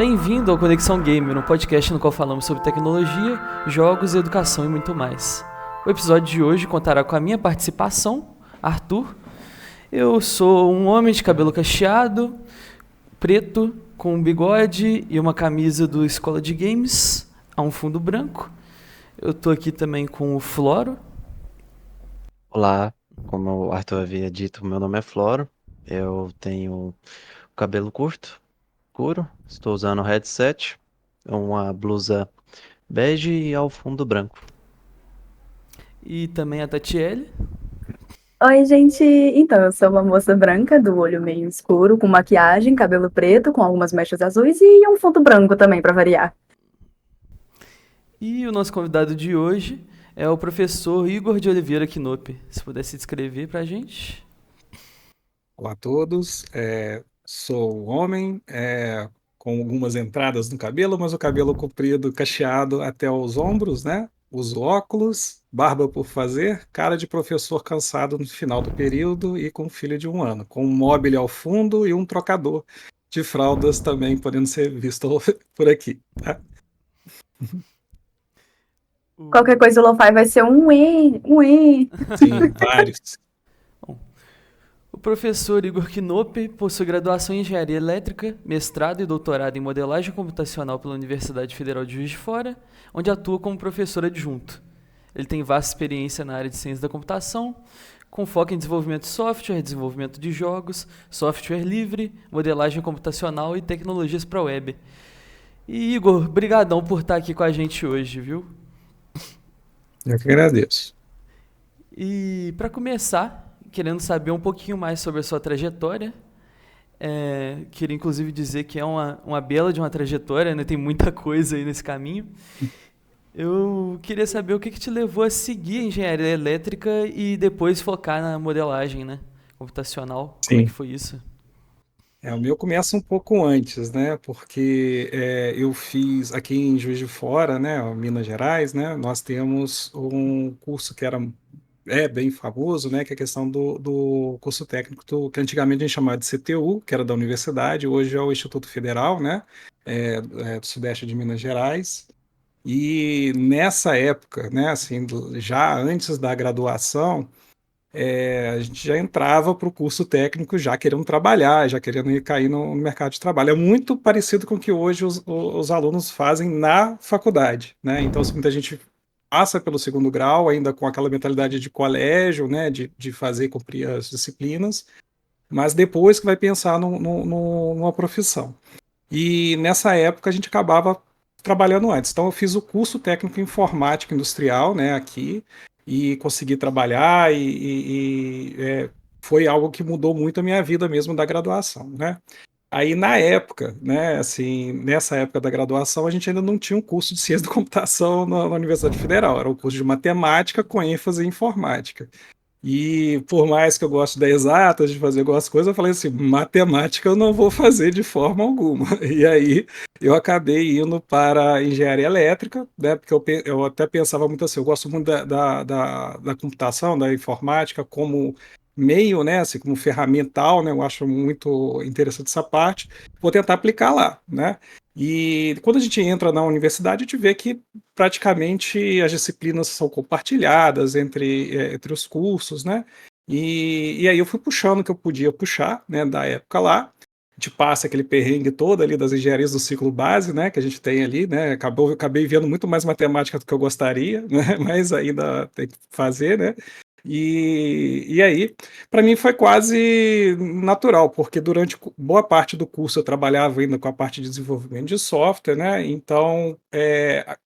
Bem-vindo ao Conexão Gamer, um podcast no qual falamos sobre tecnologia, jogos, educação e muito mais. O episódio de hoje contará com a minha participação, Arthur. Eu sou um homem de cabelo cacheado, preto, com um bigode e uma camisa do Escola de Games, a um fundo branco. Eu tô aqui também com o Floro. Olá, como o Arthur havia dito, meu nome é Floro. Eu tenho cabelo curto, escuro, estou usando um headset, uma blusa bege e ao fundo branco. E também a Tatiele. Oi, gente. Então, eu sou uma moça branca, do olho meio escuro, com maquiagem, cabelo preto, com algumas mechas azuis e um fundo branco também, para variar. E o nosso convidado de hoje é o professor Igor de Oliveira Quinope. Se pudesse descrever pra gente. Olá a todos, sou um homem com algumas entradas no cabelo, mas o cabelo comprido, cacheado até os ombros, né? Uso óculos, barba por fazer, cara de professor cansado no final do período e com filho de 1 ano, com um mobile ao fundo e um trocador de fraldas também podendo ser visto por aqui, tá? Qualquer coisa o lo-fi vai ser um e, um e. Sim, vários. O professor Igor Quinope possui graduação em Engenharia Elétrica, mestrado e doutorado em Modelagem Computacional pela Universidade Federal de Juiz de Fora, onde atua como professor adjunto. Ele tem vasta experiência na área de ciência da computação, com foco em desenvolvimento de software, desenvolvimento de jogos, software livre, modelagem computacional e tecnologias para a web. E Igor, brigadão por estar aqui com a gente hoje, viu? Eu que agradeço. E para começar, querendo saber um pouquinho mais sobre a sua trajetória, queria inclusive dizer que é uma bela de uma trajetória, né? Tem muita coisa aí nesse caminho. Eu queria saber o que te levou a seguir a engenharia elétrica e depois focar na modelagem, né? Computacional. Como é que Sim. foi isso? O meu começa um pouco antes, né? Porque eu fiz aqui em Juiz de Fora, né? Minas Gerais, né? Nós temos um curso que é bem famoso, né? Que é a questão do curso técnico, que antigamente a gente chamava de CTU, que era da universidade, hoje é o Instituto Federal, né? Do Sudeste de Minas Gerais. E nessa época, né? Assim, já antes da graduação, a gente já entrava para o curso técnico já querendo trabalhar, já querendo ir cair no mercado de trabalho. É muito parecido com o que hoje os alunos fazem na faculdade, né? Então, assim, muita gente passa pelo segundo grau ainda com aquela mentalidade de colégio, né? De fazer cumprir as disciplinas, mas depois que vai pensar numa profissão. E nessa época a gente acabava trabalhando antes. Então eu fiz o curso técnico em informática industrial, né, aqui, e consegui trabalhar foi algo que mudou muito a minha vida mesmo da graduação, né? Aí na época, né, assim, nessa época da graduação, a gente ainda não tinha um curso de ciência da computação na Universidade Federal, era um curso de matemática com ênfase em informática. E por mais que eu goste da exatas, de fazer algumas coisas, eu falei assim, matemática eu não vou fazer de forma alguma. E aí eu acabei indo para engenharia elétrica, né? Porque eu até pensava muito assim, eu gosto muito da computação, da informática como meio, né? Assim, como ferramental, né? Eu acho muito interessante essa parte. Vou tentar aplicar lá, né? E quando a gente entra na universidade, a gente vê que praticamente as disciplinas são compartilhadas entre os cursos, né? E aí eu fui puxando o que eu podia puxar, né, da época lá. A gente passa aquele perrengue todo ali das engenharias do ciclo base, né, que a gente tem ali, né? Acabei vendo muito mais matemática do que eu gostaria, né? Mas ainda tem que fazer, né? E aí, para mim foi quase natural, porque durante boa parte do curso eu trabalhava ainda com a parte de desenvolvimento de software, né? Então,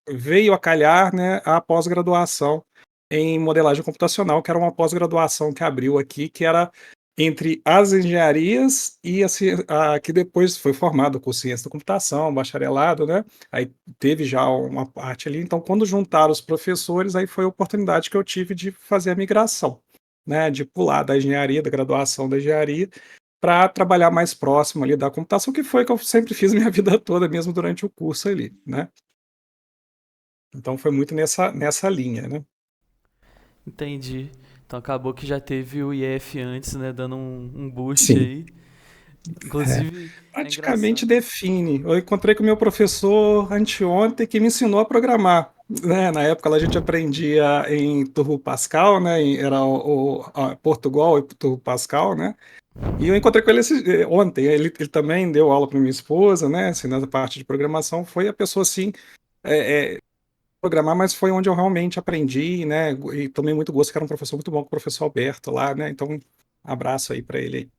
veio a calhar, né, a pós-graduação em modelagem computacional, que era uma pós-graduação que abriu aqui, que era entre as engenharias e a que depois foi formado com ciência da computação, bacharelado, né? Aí teve já uma parte ali. Então, quando juntaram os professores, aí foi a oportunidade que eu tive de fazer a migração, né? De pular da engenharia, da graduação da engenharia, para trabalhar mais próximo ali da computação, que foi que eu sempre fiz minha vida toda, mesmo durante o curso ali, né? Então, foi muito nessa linha, né? Entendi. Então acabou que já teve o IF antes, né? Dando um boost Sim. aí. Inclusive, é Praticamente engraçado. define. Eu encontrei com o meu professor anteontem que me ensinou a programar. Né? Na época lá a gente aprendia em Turbo Pascal, né? Era Portugal e Turbo Pascal, né? E eu encontrei com ele ontem. Ele também deu aula para minha esposa, né? Assim, na parte de programação. Foi a pessoa assim, programar, mas foi onde eu realmente aprendi, né? E tomei muito gosto, que era um professor muito bom, o professor Alberto lá, né? Então, abraço aí para ele aí.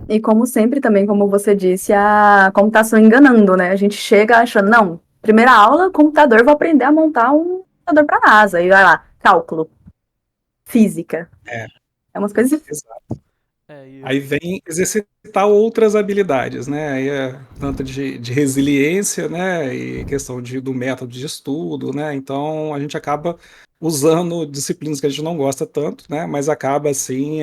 E como sempre também, como você disse, a computação enganando, né? A gente chega achando, não, primeira aula, computador, vou aprender a montar um computador para NASA. E vai lá, cálculo, física. É, É umas coisas. exato. É, e Aí eu. vem exercitar outras habilidades, né? Aí tanto de resiliência, né? E questão do método de estudo, né? Então a gente acaba usando disciplinas que a gente não gosta tanto, né? Mas acaba assim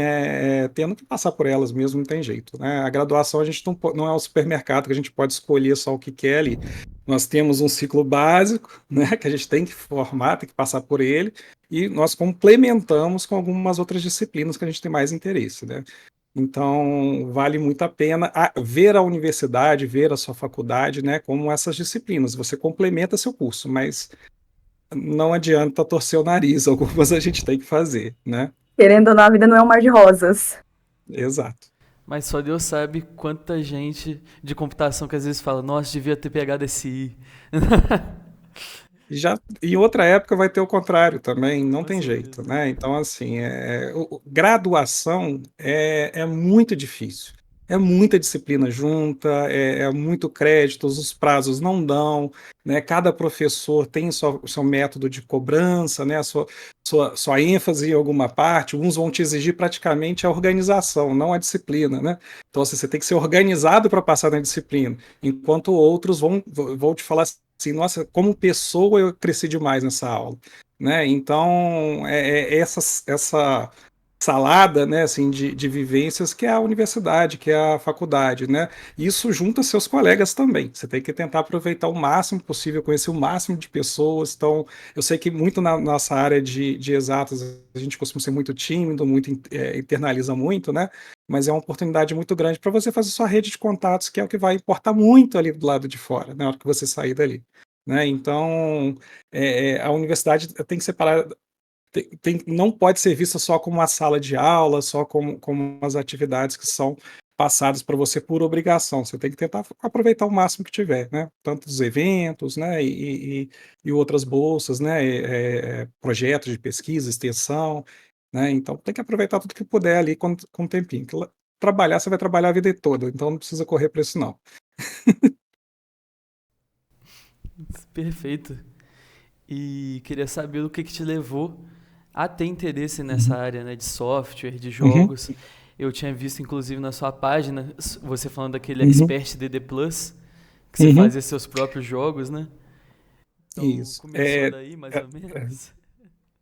tendo que passar por elas mesmo, não tem jeito, né? A graduação a gente não é um supermercado que a gente pode escolher só o que quer ali. Nós temos um ciclo básico, né? Que a gente tem que formar, tem que passar por ele, e nós complementamos com algumas outras disciplinas que a gente tem mais interesse, né? Então, vale muito a pena ver a universidade, ver a sua faculdade, né, como essas disciplinas. Você complementa seu curso, mas não adianta torcer o nariz, algumas a gente tem que fazer, né? Querendo ou não, a vida não é um mar de rosas. Exato. Mas só Deus sabe quanta gente de computação que às vezes fala, nossa, devia ter pegado esse I. E já em outra época vai ter o contrário também, não Com tem certeza. jeito, né? Então, assim, graduação é muito difícil. É muita disciplina junta, é muito crédito, os prazos não dão, né? Cada professor tem seu método de cobrança, né? Sua ênfase em alguma parte. Uns vão te exigir praticamente a organização, não a disciplina, né? Então, assim, você tem que ser organizado para passar na disciplina, enquanto outros vão te falar assim, nossa, como pessoa eu cresci demais nessa aula, né? Então, essa salada, né, assim, de vivências que é a universidade, que é a faculdade, né? Isso junta seus colegas também. Você tem que tentar aproveitar o máximo possível, conhecer o máximo de pessoas. Então, eu sei que muito na nossa área de exatas, a gente costuma ser muito tímido, muito internaliza muito, né? Mas é uma oportunidade muito grande para você fazer sua rede de contatos, que é o que vai importar muito ali do lado de fora, na hora que você sair dali. Né? Então, a universidade tem que separar, não pode ser vista só como uma sala de aula, só como as atividades que são passadas para você por obrigação. Você tem que tentar aproveitar o máximo que tiver, né? Tanto dos eventos, né? E outras bolsas, né? Projetos de pesquisa, extensão, né? Então tem que aproveitar tudo que puder ali com um tempinho. Trabalhar, você vai trabalhar a vida toda, então não precisa correr para isso, não. Perfeito. E queria saber o que te levou a ter interesse nessa Uhum. área, né, de software, de Uhum. jogos. Eu tinha visto, inclusive, na sua página, você falando daquele Uhum. Expert DD Plus, que você Uhum. fazia seus próprios jogos, né? Então, Isso. começou daí, mais ou menos?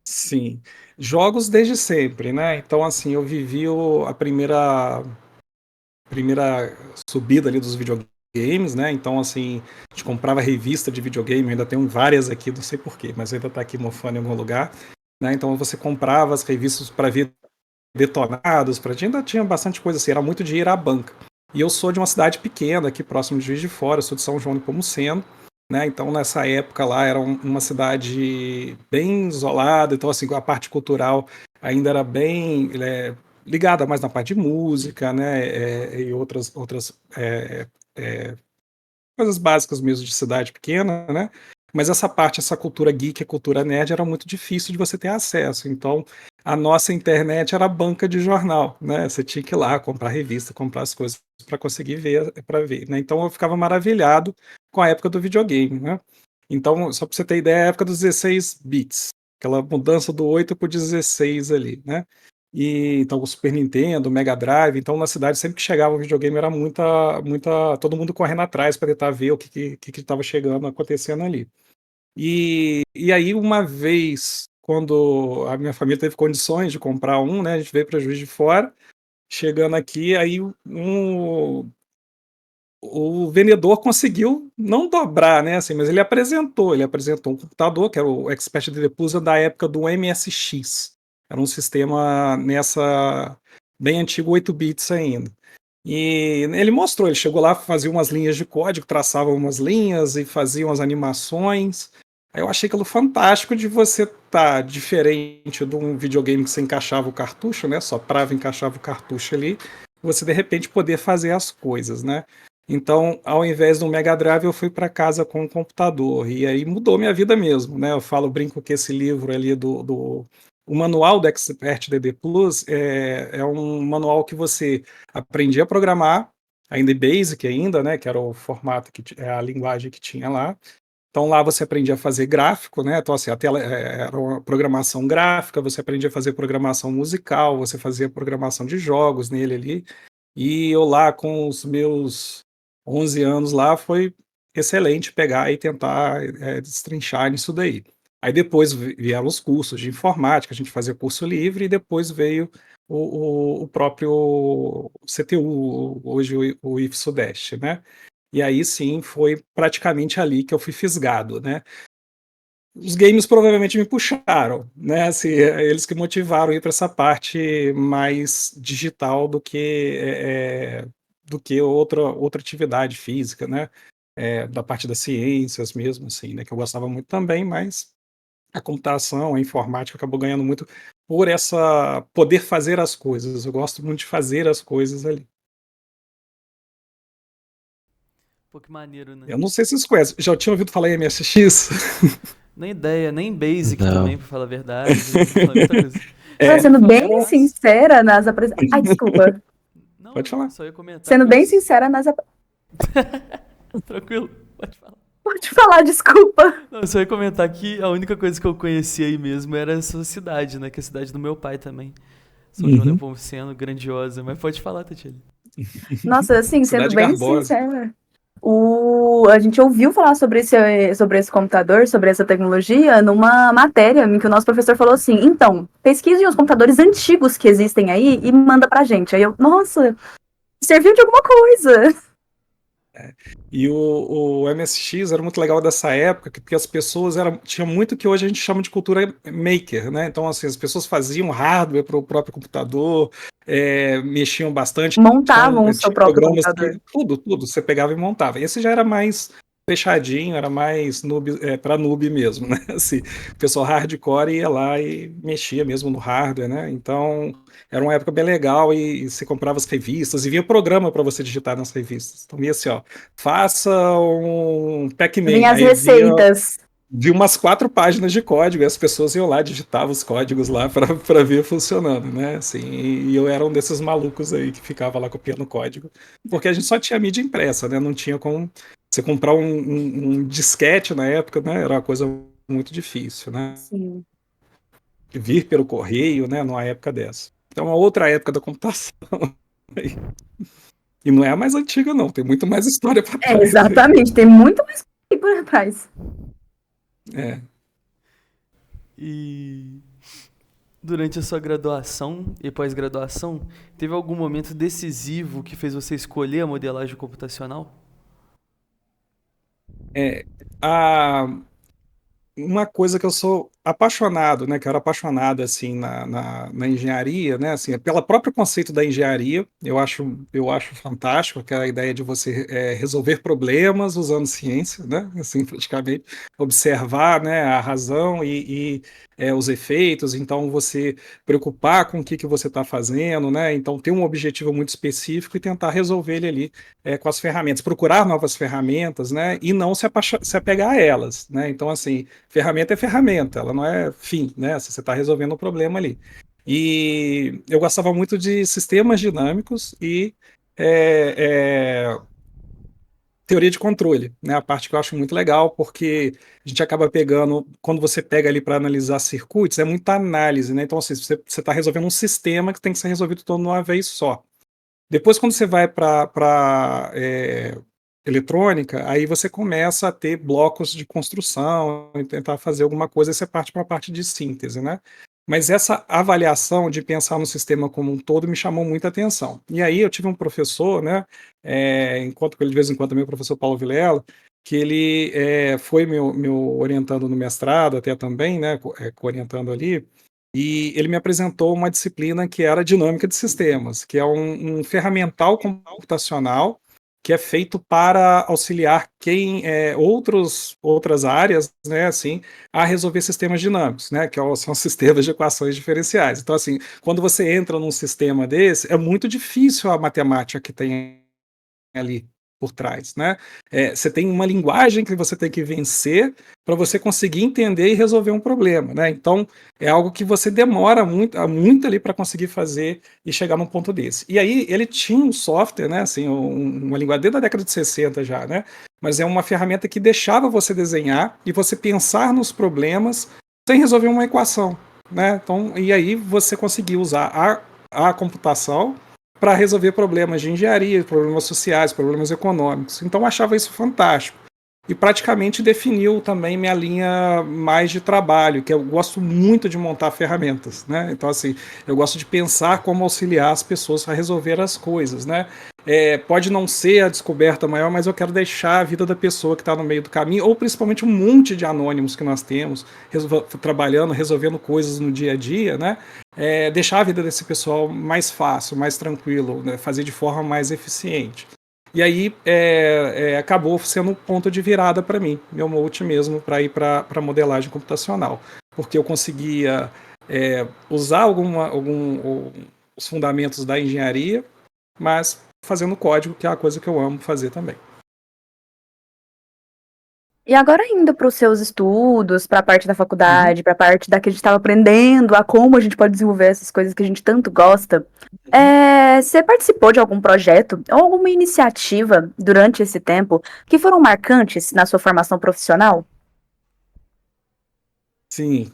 Sim, jogos desde sempre, né? Então, assim, eu vivi a primeira subida ali dos videogames, né? Então, assim, a gente comprava revista de videogame, ainda tenho várias aqui, não sei porquê, mas ainda tá aqui mofando em algum lugar, né? Então, você comprava as revistas para ver detonados, ainda tinha bastante coisa assim, era muito dinheiro à banca. E eu sou de uma cidade pequena, aqui próximo de Juiz de Fora, eu sou de São João de Pomuceno, né? Então, nessa época lá, era uma cidade bem isolada, então, assim, a parte cultural ainda era bem ligada mais na parte de música, né? E outras coisas básicas mesmo de cidade pequena, né? Mas essa cultura geek, a cultura nerd, era muito difícil de você ter acesso. Então, a nossa internet era banca de jornal, né? Você tinha que ir lá comprar revista, comprar as coisas para conseguir ver, para ver, né? Então, eu ficava maravilhado com a época do videogame, né? Então, só para você ter ideia, a época dos 16 bits, aquela mudança do 8 para o 16 ali, né? E então o Super Nintendo, o Mega Drive, então na cidade sempre que chegava um videogame era todo mundo correndo atrás para tentar ver o que estava chegando, acontecendo ali. E aí uma vez, quando a minha família teve condições de comprar um, né, a gente veio para Juiz de Fora, chegando aqui, aí o vendedor conseguiu não dobrar, né, assim, mas ele apresentou um computador, que era o Expert Diffuser da época do MSX. Era um sistema bem antigo, 8 bits ainda. E ele mostrou, ele chegou lá, fazia umas linhas de código, traçava umas linhas e fazia umas animações. Aí eu achei aquilo fantástico de você estar diferente de um videogame que você encaixava o cartucho, né? Soprava e encaixava o cartucho ali, você de repente poder fazer as coisas, né? Então, ao invés do Mega Drive, eu fui para casa com um computador. E aí mudou minha vida mesmo, né? Eu falo, brinco que esse livro ali o manual do Expert DD Plus é um manual que você aprendia a programar, ainda em Basic ainda, né? Que era o formato, a linguagem que tinha lá. Então lá você aprendia a fazer gráfico, né? Então assim, a tela era uma programação gráfica, você aprendia a fazer programação musical, você fazia programação de jogos nele ali. E eu lá com os meus 11 anos lá foi excelente pegar e tentar destrinchar nisso daí. Aí depois vieram os cursos de informática, a gente fazia curso livre e depois veio o próprio CTU, hoje o IF-Sudeste, né? E aí sim foi praticamente ali que eu fui fisgado, né? Os games provavelmente me puxaram, né? Assim, eles que motivaram ir para essa parte mais digital do que outra atividade física, né? Da parte das ciências mesmo, assim, né? Que eu gostava muito também, mas a computação, a informática acabou ganhando muito por essa poder fazer as coisas. Eu gosto muito de fazer as coisas ali. Pô, que maneiro, né? Eu não sei se vocês conhecem. Já tinha ouvido falar em MSX? Nem ideia, nem Basic Não. também, pra falar a verdade. Falando outra coisa. Não, sendo Falando bem nisso- sincera nas apresentações. Ai, desculpa. Não, Pode falar. só ia comentar Sendo que bem sincera nas Tranquilo, pode falar. Pode falar, desculpa. Não, eu só ia comentar que a única coisa que eu conhecia aí mesmo era essa cidade, né? Que é a cidade do meu pai também. São João Nepomuceno, grandiosa. Mas pode falar, Tatiana. Nossa, assim, sendo Cidade bem Garbosa. sincera. A gente ouviu falar sobre esse computador, sobre essa tecnologia, numa matéria em que o nosso professor falou assim: então, pesquisem os computadores antigos que existem aí e manda pra gente. Aí eu, nossa, serviu de alguma coisa. E o MSX era muito legal dessa época, porque as pessoas tinha muito que hoje a gente chama de cultura maker, né? Então, assim, as pessoas faziam hardware para o próprio computador, mexiam bastante. Montavam o seu Tinha próprio programas computador. que tudo você pegava e montava. Esse já era mais fechadinho, era mais para noob mesmo, né? Assim, o pessoal hardcore ia lá e mexia mesmo no hardware, né? Então, era uma época bem legal e você comprava as revistas e vinha programa para você digitar nas revistas. Então, ia assim, ó, faça um Pac-Man. Vinha as Aí receitas. vi umas 4 páginas de código e as pessoas iam lá, digitavam os códigos lá para ver funcionando, né? Assim, e eu era um desses malucos aí que ficava lá copiando código, porque a gente só tinha mídia impressa, né? Não tinha como você comprar um disquete na época, né? Era uma coisa muito difícil, né? Sim. Vir pelo correio, né? Numa época dessa. Então, é uma outra época da computação. E não é a mais antiga, não. Tem muito mais história para trás. Exatamente, tem muito mais coisa por trás. É. E durante a sua graduação e pós-graduação, teve algum momento decisivo que fez você escolher a modelagem computacional? Uma coisa que eu sou apaixonado, né, que eu era apaixonado assim na engenharia, né, assim, pelo próprio conceito da engenharia, eu acho fantástico aquela ideia de você resolver problemas usando ciência, né, assim, praticamente observar, né, a razão e os efeitos, então você preocupar com o que você está fazendo, né, então ter um objetivo muito específico e tentar resolver ele ali com as ferramentas, procurar novas ferramentas, né, e não se apegar a elas, né, então assim ferramenta é ferramenta, ela não é fim, né? Você está resolvendo um problema ali. E eu gostava muito de sistemas dinâmicos e teoria de controle, né? A parte que eu acho muito legal, porque a gente acaba pegando, quando você pega ali para analisar circuitos, é muita análise, né? Então, assim, você está resolvendo um sistema que tem que ser resolvido todo de uma vez só. Depois, quando você vai para eletrônica, aí você começa a ter blocos de construção e tentar fazer alguma coisa, e você parte para a parte de síntese, né? Mas essa avaliação de pensar no sistema como um todo me chamou muita atenção. E aí eu tive um professor, né, encontro com ele de vez em quando também, o professor Paulo Vilela, que ele foi meu orientando no mestrado até também, né, orientando ali, e ele me apresentou uma disciplina que era dinâmica de sistemas, que é um ferramental computacional que é feito para auxiliar outras áreas, né, assim, a resolver sistemas dinâmicos, né, que são sistemas de equações diferenciais. Então, assim, quando você entra num sistema desse, é muito difícil a matemática que tem ali por trás, né? Você tem uma linguagem que você tem que vencer para você conseguir entender e resolver um problema, né? Então, é algo que você demora muito ali para conseguir fazer e chegar num ponto desse. E aí, ele tinha um software, né? Assim, uma linguagem desde a década de 60 já, né? Mas é uma ferramenta que deixava você desenhar e você pensar nos problemas sem resolver uma equação, né? Então, e aí você conseguia usar a computação para resolver problemas de engenharia, problemas sociais, problemas econômicos. Então eu achava isso fantástico. E praticamente definiu também minha linha mais de trabalho, que eu gosto muito de montar ferramentas, né? Então, assim, eu gosto de pensar como auxiliar as pessoas a resolver as coisas, né? Pode não ser a descoberta maior, mas eu quero deixar a vida da pessoa que está no meio do caminho, ou principalmente um monte de anônimos que nós temos, trabalhando, resolvendo coisas no dia a dia, né? Deixar a vida desse pessoal mais fácil, mais tranquilo, né? Fazer de forma mais eficiente. E aí acabou sendo um ponto de virada para mim, meu mote mesmo, para ir para modelagem computacional. Porque eu conseguia usar os fundamentos da engenharia, mas fazendo código, que é a coisa que eu amo fazer também. E agora indo para os seus estudos, para a parte da faculdade, para a parte da que a gente estava aprendendo, a como a gente pode desenvolver essas coisas que a gente tanto gosta, você participou de algum projeto ou alguma iniciativa durante esse tempo que foram marcantes na sua formação profissional? Sim,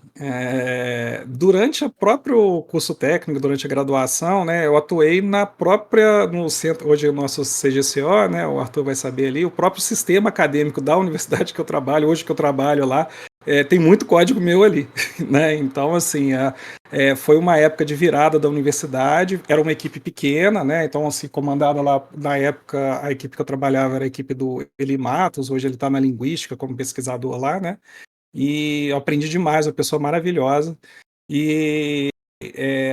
durante o próprio curso técnico, durante a graduação, né, eu atuei no centro, hoje é o nosso CGCO, né, o Arthur vai saber ali, o próprio sistema acadêmico da universidade que eu trabalho, hoje que eu trabalho lá, tem muito código meu ali, né, então assim, foi uma época de virada da universidade, era uma equipe pequena, né, então assim, comandada lá, na época, a equipe que eu trabalhava era a equipe do Eli Matos, hoje ele está na linguística como pesquisador lá, né, e eu aprendi demais, uma pessoa maravilhosa. E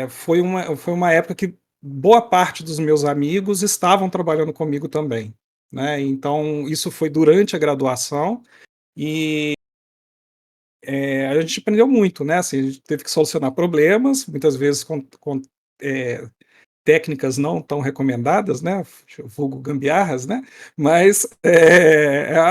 foi uma época que boa parte dos meus amigos estavam trabalhando comigo também, né? Então, isso foi durante a graduação e a gente aprendeu muito, né? Assim, a gente teve que solucionar problemas, muitas vezes com técnicas não tão recomendadas, né? Vulgo gambiarras, né? Mas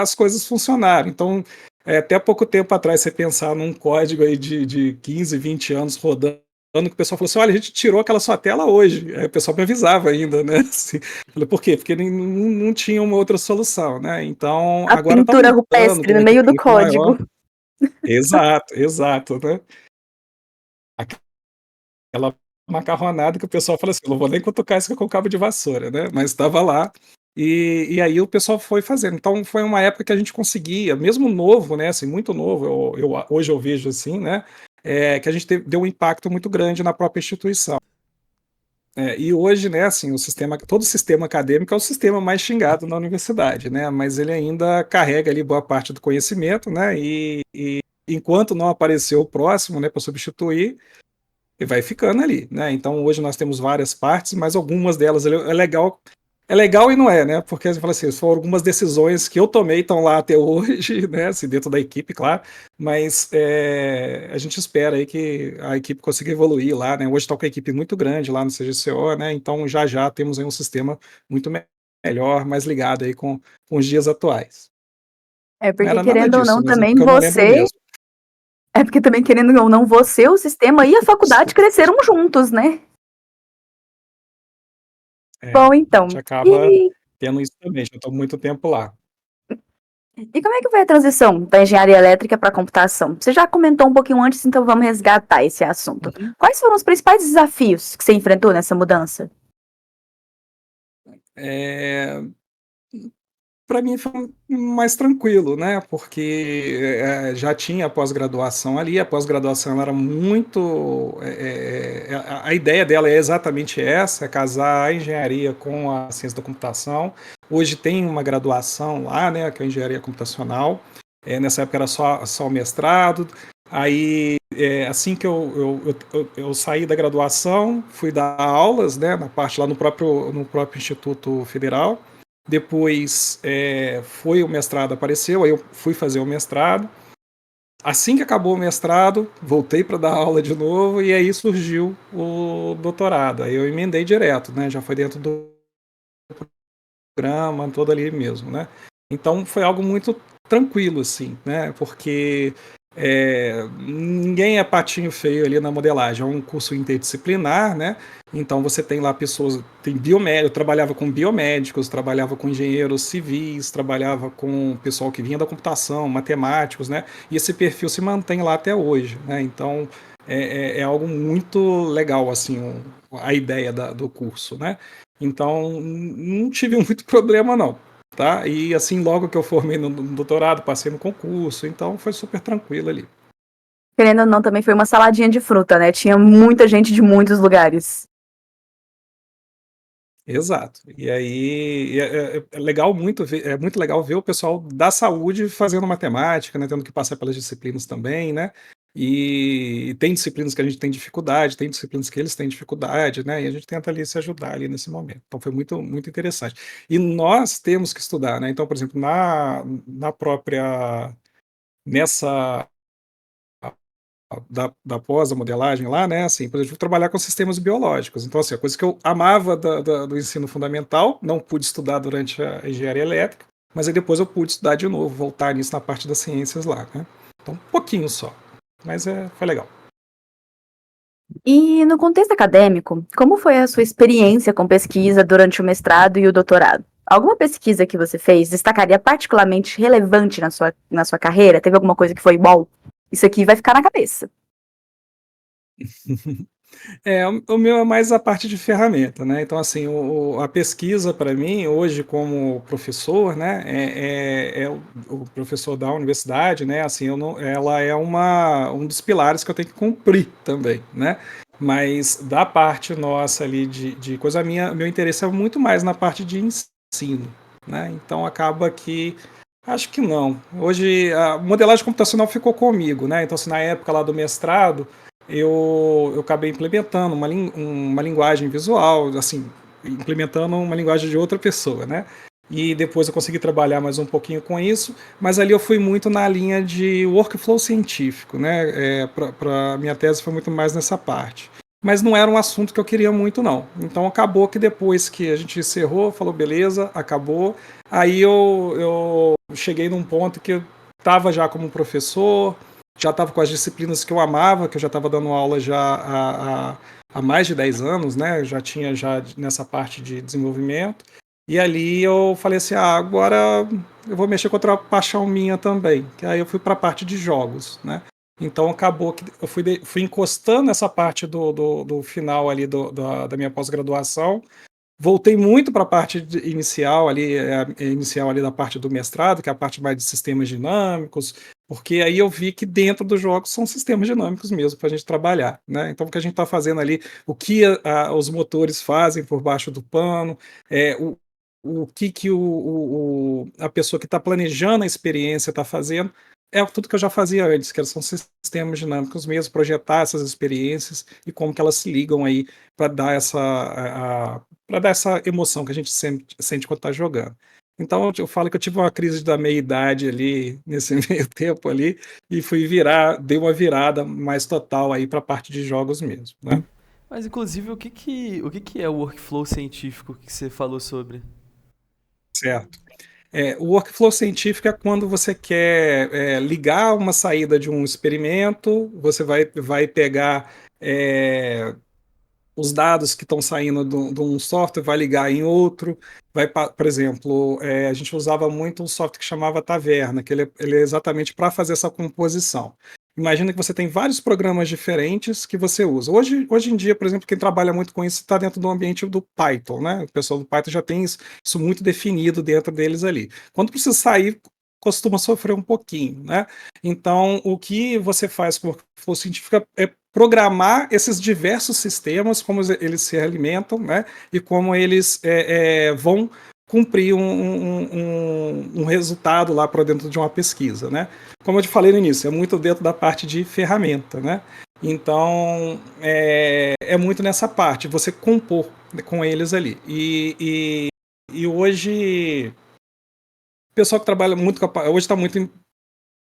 as coisas funcionaram. Então, até pouco tempo atrás, você pensar num código aí de 15, 20 anos rodando, que o pessoal falou assim, olha, a gente tirou aquela sua tela hoje. Aí o pessoal me avisava ainda, né? Assim, falei, por quê? Porque não tinha uma outra solução, né? Então, A agora está pintura mudando, rupestre tem no uma meio equipe do muito maior. código. Exato, né? Aquela macarronada que o pessoal fala assim, não vou nem cutucar isso com o cabo de vassoura, né? Mas estava lá. E aí o pessoal foi fazendo. Então foi uma época que a gente conseguia, mesmo novo, né? Assim, muito novo, hoje eu vejo assim, né? Que a gente deu um impacto muito grande na própria instituição. E hoje, né, assim, todo o sistema acadêmico é o sistema mais xingado na universidade, né? Mas ele ainda carrega ali boa parte do conhecimento, né? E enquanto não apareceu o próximo, né, para substituir, e vai ficando ali, né? Então hoje nós temos várias partes, mas algumas delas é legal e não é, né? Porque você fala assim, foram algumas decisões que eu tomei, estão lá até hoje, né? Assim, dentro da equipe, claro, mas a gente espera aí que a equipe consiga evoluir lá, né? Hoje está com a equipe muito grande lá no CGCO, né? Então já temos aí um sistema muito melhor, mais ligado aí com os dias atuais. É Não porque, era nada querendo ou disso, não, mas é também porque eu não lembro você. mesmo. É porque também, querendo ou não, você, o sistema e a faculdade cresceram juntos, né? Bom, A gente então. acaba E, tendo isso também, já estou muito tempo lá. e como é que foi a transição da engenharia elétrica para a computação? Você já comentou um pouquinho antes, então vamos resgatar esse assunto. Quais foram os principais desafios que você enfrentou nessa mudança? Para mim foi mais tranquilo, né? Porque já tinha a pós-graduação ali, a pós-graduação ela era muito. A ideia dela é exatamente essa: é casar a engenharia com a ciência da computação. Hoje tem uma graduação lá, né? Que é a engenharia computacional. Nessa época era só o mestrado. Aí, assim que eu saí da graduação, fui dar aulas, né, na parte lá no próprio Instituto Federal. Depois foi o mestrado, apareceu, aí eu fui fazer o mestrado. Assim que acabou o mestrado, voltei para dar aula de novo e aí surgiu o doutorado. Aí eu emendei direto, né? Já foi dentro do programa, todo ali mesmo, né? Então foi algo muito tranquilo, assim, né? Porque ninguém é patinho feio ali na modelagem, é um curso interdisciplinar, né? Então você tem lá pessoas, tem biomédicos, eu trabalhava com biomédicos, trabalhava com engenheiros civis, trabalhava com pessoal que vinha da computação, matemáticos, né? E esse perfil se mantém lá até hoje, né? Então é algo muito legal, assim, a ideia do curso, né? Então não tive muito problema, não. Tá? E assim, logo que eu formei no doutorado, passei no concurso, então foi super tranquilo ali. Querendo ou não, também foi uma saladinha de fruta, né? Tinha muita gente de muitos lugares. Exato. E aí é legal é muito legal ver o pessoal da saúde fazendo matemática, né? Tendo que passar pelas disciplinas também, né? E tem disciplinas que a gente tem dificuldade, tem disciplinas que eles têm dificuldade, né? E a gente tenta ali se ajudar ali nesse momento. Então foi muito, muito interessante. E nós temos que estudar, né? Então, por exemplo, na própria nessa da pós, da modelagem lá, né, assim, por exemplo, trabalhar com sistemas biológicos. Então, assim, a coisa que eu amava do ensino fundamental, não pude estudar durante a engenharia elétrica, mas aí depois eu pude estudar de novo, voltar nisso na parte das ciências lá, né. Então, um pouquinho só, mas foi legal. E no contexto acadêmico, como foi a sua experiência com pesquisa durante o mestrado e o doutorado? Alguma pesquisa que você fez destacaria particularmente relevante na sua carreira? Teve alguma coisa que foi, bom, isso aqui vai ficar na cabeça? O meu é mais a parte de ferramenta, né? Então, assim, a pesquisa para mim, hoje, como professor, né, o professor da universidade, né? Assim, ela é um dos pilares que eu tenho que cumprir também, né? Mas da parte nossa ali de coisa minha, meu interesse é muito mais na parte de ensino, né? Então acaba que acho que não. Hoje a modelagem computacional ficou comigo, né? Então, assim, na época lá do mestrado eu acabei implementando uma linguagem visual, assim, implementando uma linguagem de outra pessoa, né? E depois eu consegui trabalhar mais um pouquinho com isso, mas ali eu fui muito na linha de workflow científico, né? Para minha tese foi muito mais nessa parte. Mas não era um assunto que eu queria muito, não. Então acabou que depois que a gente encerrou, falou, beleza, acabou. Aí eu cheguei num ponto que eu estava já como professor, já estava com as disciplinas que eu amava, que eu já estava dando aula já há mais de 10 anos, né? Eu já tinha já nessa parte de desenvolvimento. E ali eu falei assim, agora eu vou mexer com outra paixão minha também. Que aí eu fui para a parte de jogos, né? Então acabou que eu fui encostando essa parte do final ali da minha pós-graduação. Voltei muito para a parte inicial ali da parte do mestrado, que é a parte mais de sistemas dinâmicos, porque aí eu vi que dentro dos jogos são sistemas dinâmicos mesmo para a gente trabalhar, né? Então o que a gente está fazendo ali, o que os motores fazem por baixo do pano, o que a pessoa que está planejando a experiência está fazendo, é tudo que eu já fazia antes, que são sistemas dinâmicos mesmo, projetar essas experiências e como que elas se ligam aí para dar para dar essa emoção que a gente sente quando está jogando. Então eu falo que eu tive uma crise da meia-idade ali, nesse meio tempo ali, e dei uma virada mais total aí para a parte de jogos mesmo, né? Mas, inclusive, o que que é o workflow científico que você falou sobre? Certo. O workflow científico é quando você quer ligar uma saída de um experimento, você vai pegar os dados que estão saindo de um software, vai ligar em outro, por exemplo, a gente usava muito um software que chamava Taverna, que ele é exatamente para fazer essa composição. Imagina que você tem vários programas diferentes que você usa. Hoje em dia, por exemplo, quem trabalha muito com isso está dentro do ambiente do Python, né? O pessoal do Python já tem isso muito definido dentro deles ali. Quando precisa sair, costuma sofrer um pouquinho, né? Então, o que você faz com o workflow científico é programar esses diversos sistemas, como eles se alimentam, né? E como eles vão cumprir um resultado lá para dentro de uma pesquisa, né? Como eu te falei no início, é muito dentro da parte de ferramenta, né? Então, é muito nessa parte, você compor com eles ali. E hoje, o pessoal que trabalha muito hoje está muito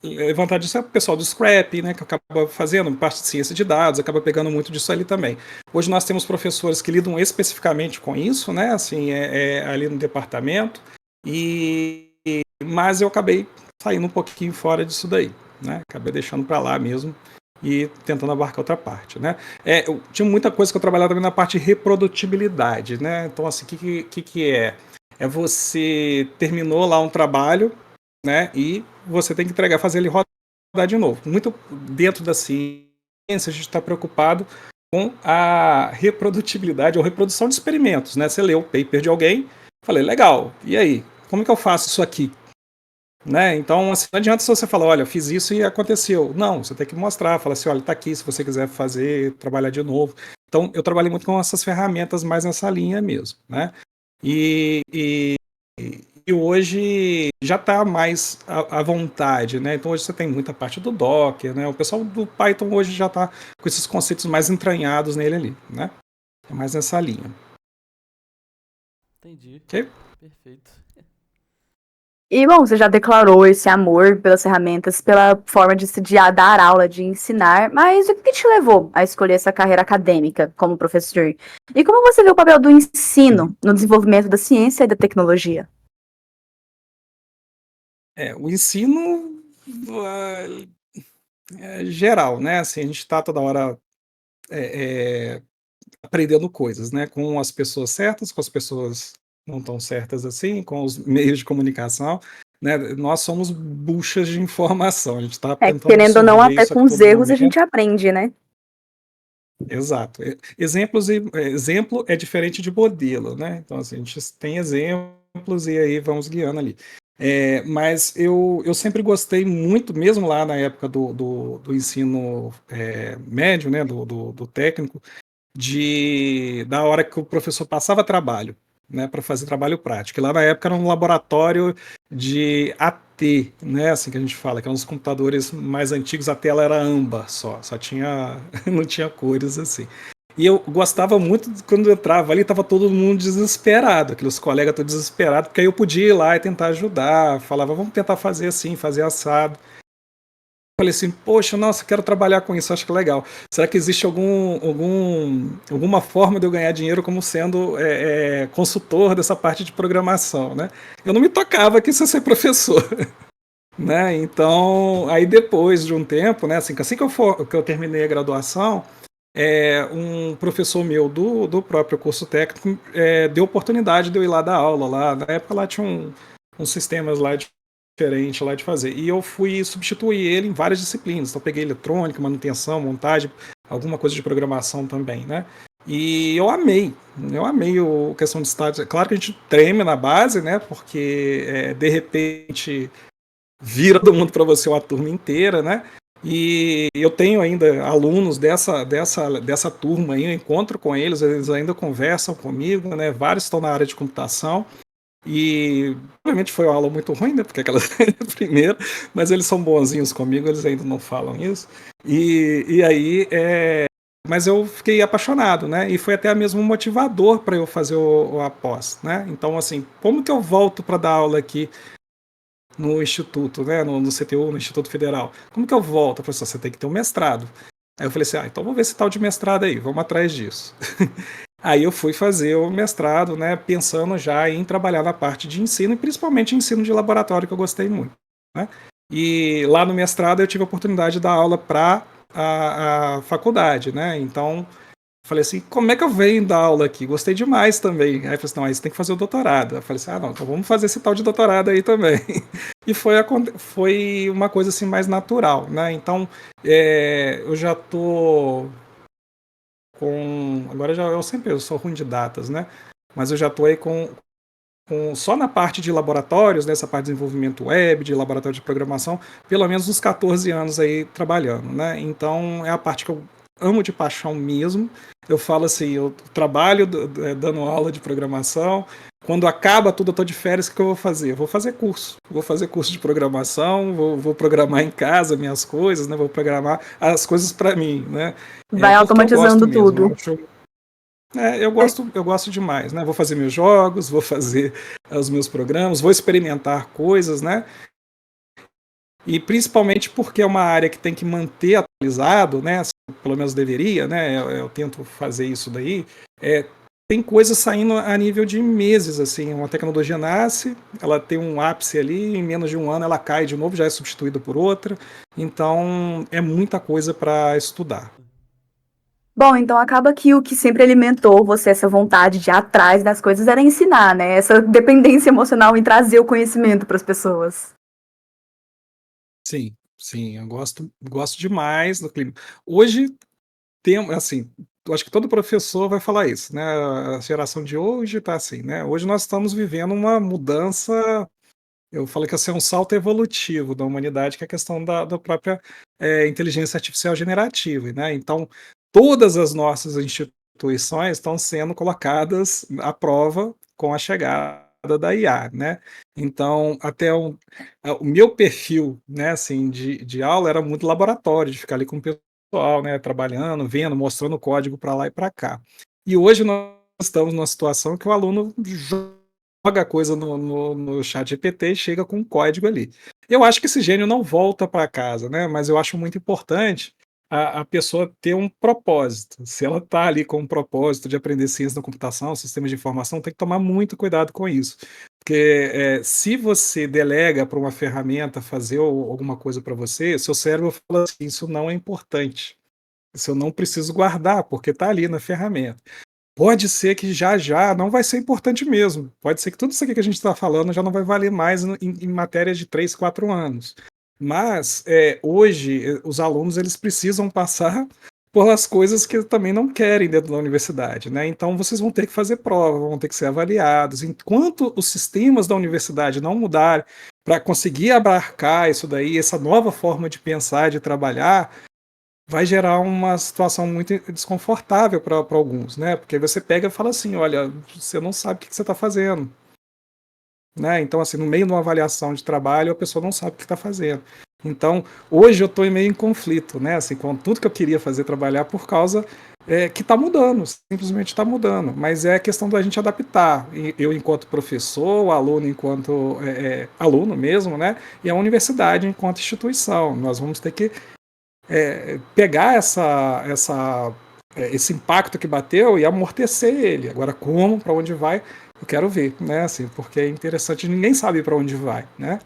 levantado disso é o pessoal do Scrap, né, que acaba fazendo parte de ciência de dados, acaba pegando muito disso ali também. Hoje nós temos professores que lidam especificamente com isso, né, assim, ali no departamento, mas eu acabei saindo um pouquinho fora disso daí, né, acabei deixando para lá mesmo e tentando abarcar outra parte, né. Eu tinha muita coisa que eu trabalhava também na parte de reprodutibilidade, né, então assim, o que é? É você terminou lá um trabalho, né, e você tem que entregar, fazer ele rodar de novo. Muito dentro da ciência, a gente está preocupado com a reprodutibilidade ou reprodução de experimentos, né? Você leu o paper de alguém, falei, legal, e aí? Como que eu faço isso aqui? Né? Então, assim, não adianta só você falar, olha, eu fiz isso e aconteceu. Não, você tem que mostrar, falar assim, olha, está aqui, se você quiser fazer, trabalhar de novo. Então, eu trabalhei muito com essas ferramentas mais nessa linha mesmo, né? E hoje já está mais à vontade, né? Então hoje você tem muita parte do Docker, né? O pessoal do Python hoje já está com esses conceitos mais entranhados nele ali, né? É mais nessa linha. Entendi. Ok? Perfeito. E, bom, você já declarou esse amor pelas ferramentas, pela forma de dar aula, de ensinar, mas o que te levou a escolher essa carreira acadêmica como professor? E como você vê o papel do ensino no desenvolvimento da ciência e da tecnologia? O ensino geral, né? Assim, a gente está toda hora aprendendo coisas, né? Com as pessoas certas, com as pessoas não tão certas assim, com os meios de comunicação, né? Nós somos buchas de informação, a gente está tentando Querendo ou não, absorver até isso a com os todo erros a momento. gente aprende, né? Exato. Exemplo é diferente de modelo, né? Então, assim, a gente tem exemplos e aí vamos guiando ali. Mas eu sempre gostei muito, mesmo lá na época do ensino médio, né? Do técnico, da hora que o professor passava trabalho, né, para fazer trabalho prático. E lá na época era um laboratório de AT, né, assim que a gente fala, que eram os computadores mais antigos, a tela era âmbar só tinha, não tinha cores assim. E eu gostava muito quando eu entrava ali, tava todo mundo desesperado, aqueles colegas todos desesperados, porque aí eu podia ir lá e tentar ajudar, falava, vamos tentar fazer assim, fazer assado. Falei assim, poxa, nossa, quero trabalhar com isso, acho que é legal. Será que existe alguma forma de eu ganhar dinheiro como sendo consultor dessa parte de programação, né? Eu não me tocava que isso ia ser professor, né? Então, aí depois de um tempo, né, assim que eu terminei a graduação, um professor meu do próprio curso técnico deu oportunidade de eu ir lá dar aula lá. Na época lá tinha uns sistemas lá diferente lá de fazer. E eu fui substituir ele em várias disciplinas. Então, eu peguei eletrônica, manutenção, montagem, alguma coisa de programação também, né? E eu amei a questão de estágio. Claro que a gente treme na base, né? Porque de repente vira do mundo para você uma turma inteira, né? E eu tenho ainda alunos dessa turma aí, eu encontro com eles ainda conversam comigo, né? Vários estão na área de computação. E obviamente foi uma aula muito ruim, né? Porque aquela primeira, mas eles são bonzinhos comigo, eles ainda não falam isso. E aí, mas eu fiquei apaixonado, né? E foi até mesmo um motivador para eu fazer a pós, né? Então, assim, como que eu volto para dar aula aqui no Instituto, né? No CTU, no Instituto Federal? Como que eu volto? Eu falei assim, você tem que ter um mestrado. Aí eu falei assim, então vamos ver esse tal de mestrado aí, vamos atrás disso. Aí eu fui fazer o mestrado, né, pensando já em trabalhar na parte de ensino, e principalmente ensino de laboratório, que eu gostei muito, né? E lá no mestrado eu tive a oportunidade de dar aula para a faculdade, né? Então, falei assim, como é que eu venho dar aula aqui? Gostei demais também. Aí eu falei assim, não, aí você tem que fazer o doutorado. Eu falei assim, não, então vamos fazer esse tal de doutorado aí também. E foi uma coisa assim mais natural, né? Então, eu já tô agora eu sou ruim de datas, né? Mas eu já estou aí só na parte de laboratórios, nessa parte de desenvolvimento web, de laboratório de programação, pelo menos uns 14 anos aí trabalhando, né? Então é a parte que eu amo de paixão mesmo. Eu falo assim, eu trabalho dando aula de programação. Quando acaba tudo, eu tô de férias, o que eu vou fazer? Eu vou fazer curso. Vou fazer curso de programação, vou programar em casa minhas coisas, né? Vou programar as coisas para mim, né? Vai Porque eu gosto automatizando mesmo. tudo. Eu gosto demais, né? Vou fazer meus jogos, vou fazer os meus programas, vou experimentar coisas, né? E principalmente porque é uma área que tem que manter atualizado, né? Assim, pelo menos deveria, né? Eu tento fazer isso daí. Tem coisas saindo a nível de meses, assim. Uma tecnologia nasce, ela tem um ápice ali, em menos de um ano ela cai de novo, já é substituída por outra. Então é muita coisa para estudar. Bom, então acaba que o que sempre alimentou você, essa vontade de ir atrás das coisas, era ensinar, né? Essa dependência emocional em trazer o conhecimento para as pessoas. Sim, sim, eu gosto demais do clima. Hoje tem, assim, eu acho que todo professor vai falar isso, né? A geração de hoje está assim, né? Hoje nós estamos vivendo uma mudança. Eu falo que é um salto evolutivo da humanidade, que é a questão da própria inteligência artificial generativa, né? Então, todas as nossas instituições estão sendo colocadas à prova com a chegada da IA, né? Então, o meu perfil, né, assim, de aula era muito laboratório, de ficar ali com o pessoal, né, trabalhando, vendo, mostrando o código para lá e para cá. E hoje nós estamos numa situação que o aluno joga a coisa no chat GPT e chega com um código ali. Eu acho que esse gênio não volta para casa, né? Mas eu acho muito importante a pessoa ter um propósito. Se ela está ali com um propósito de aprender ciência da computação, sistemas de informação, tem que tomar muito cuidado com isso. Porque se você delega para uma ferramenta fazer alguma coisa para você, seu cérebro fala assim, isso não é importante. Isso eu não preciso guardar, porque está ali na ferramenta. Pode ser que já não vai ser importante mesmo. Pode ser que tudo isso aqui que a gente está falando já não vai valer mais em matéria de 3, 4 anos. Mas hoje os alunos eles precisam passar por as coisas que também não querem dentro da universidade, né? Então vocês vão ter que fazer prova, vão ter que ser avaliados. Enquanto os sistemas da universidade não mudarem para conseguir abarcar isso daí, essa nova forma de pensar, de trabalhar, vai gerar uma situação muito desconfortável para alguns, né? Porque você pega e fala assim, olha, você não sabe o que você está fazendo, né? Então, assim, no meio de uma avaliação de trabalho, a pessoa não sabe o que está fazendo. Então, hoje eu estou meio em conflito, né? Assim, com tudo que eu queria fazer trabalhar por causa que está mudando, simplesmente está mudando. Mas é a questão da gente adaptar. Eu enquanto professor, o aluno enquanto aluno mesmo, né? E a universidade enquanto instituição. Nós vamos ter que pegar esse impacto que bateu e amortecer ele. Agora, como, para onde vai, eu quero ver, né? Assim, porque é interessante, ninguém sabe para onde vai, né?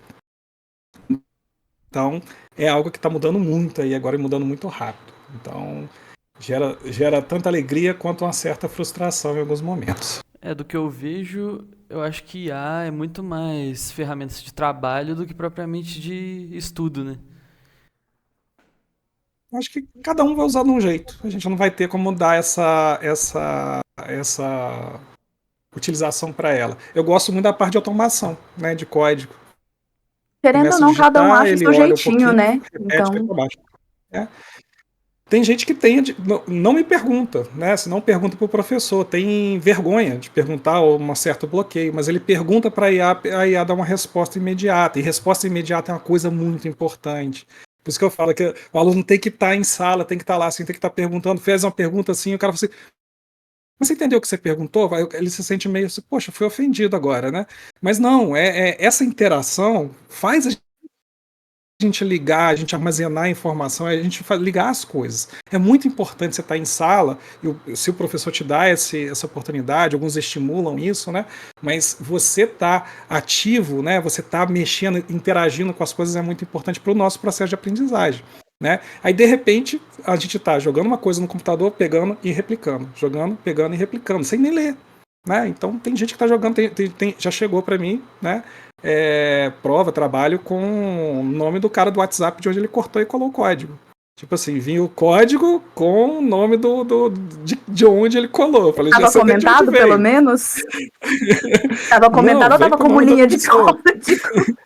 Então, é algo que está mudando muito aí, agora mudando muito rápido. Então, gera tanta alegria quanto uma certa frustração em alguns momentos. Do que eu vejo, eu acho que IA é muito mais ferramentas de trabalho do que propriamente de estudo, né? Acho que cada um vai usar de um jeito. A gente não vai ter como dar essa utilização para ela. Eu gosto muito da parte de automação, né, de código. Querendo ou Começa a não, cada um digitar, acha o ele seu olha um jeitinho, pouquinho, né? repete, vai Então, para baixo. Né? Tem gente que não me pergunta, né? Se não pergunta para o professor, tem vergonha de perguntar ou um certo bloqueio, mas ele pergunta para a IA dá uma resposta imediata, e resposta imediata é uma coisa muito importante. Por isso que eu falo que o aluno tem que estar em sala, tem que estar lá, assim, tem que estar perguntando, fez uma pergunta assim, o cara fala assim, mas você entendeu o que você perguntou? Ele se sente meio assim, poxa, fui ofendido agora, né? Mas não, essa interação faz a gente ligar, a gente armazenar a informação, a gente ligar as coisas. É muito importante você estar em sala, se o professor te dá essa oportunidade, alguns estimulam isso, né? Mas você tá ativo, né? Você tá mexendo, interagindo com as coisas é muito importante para o nosso processo de aprendizagem. Né? Aí de repente a gente está jogando uma coisa no computador, pegando e replicando, jogando, pegando e replicando, sem nem ler. Né? Então tem gente que está jogando, já chegou para mim, né? Prova, trabalho com o nome do cara do WhatsApp de onde ele cortou e colou o código. Tipo assim, vinha o código com o nome de onde ele colou. Falei, já estava sei de comentado, onde veio. pelo menos? Estava comentado ou veio estava com o como nome da linha de pessoa. código?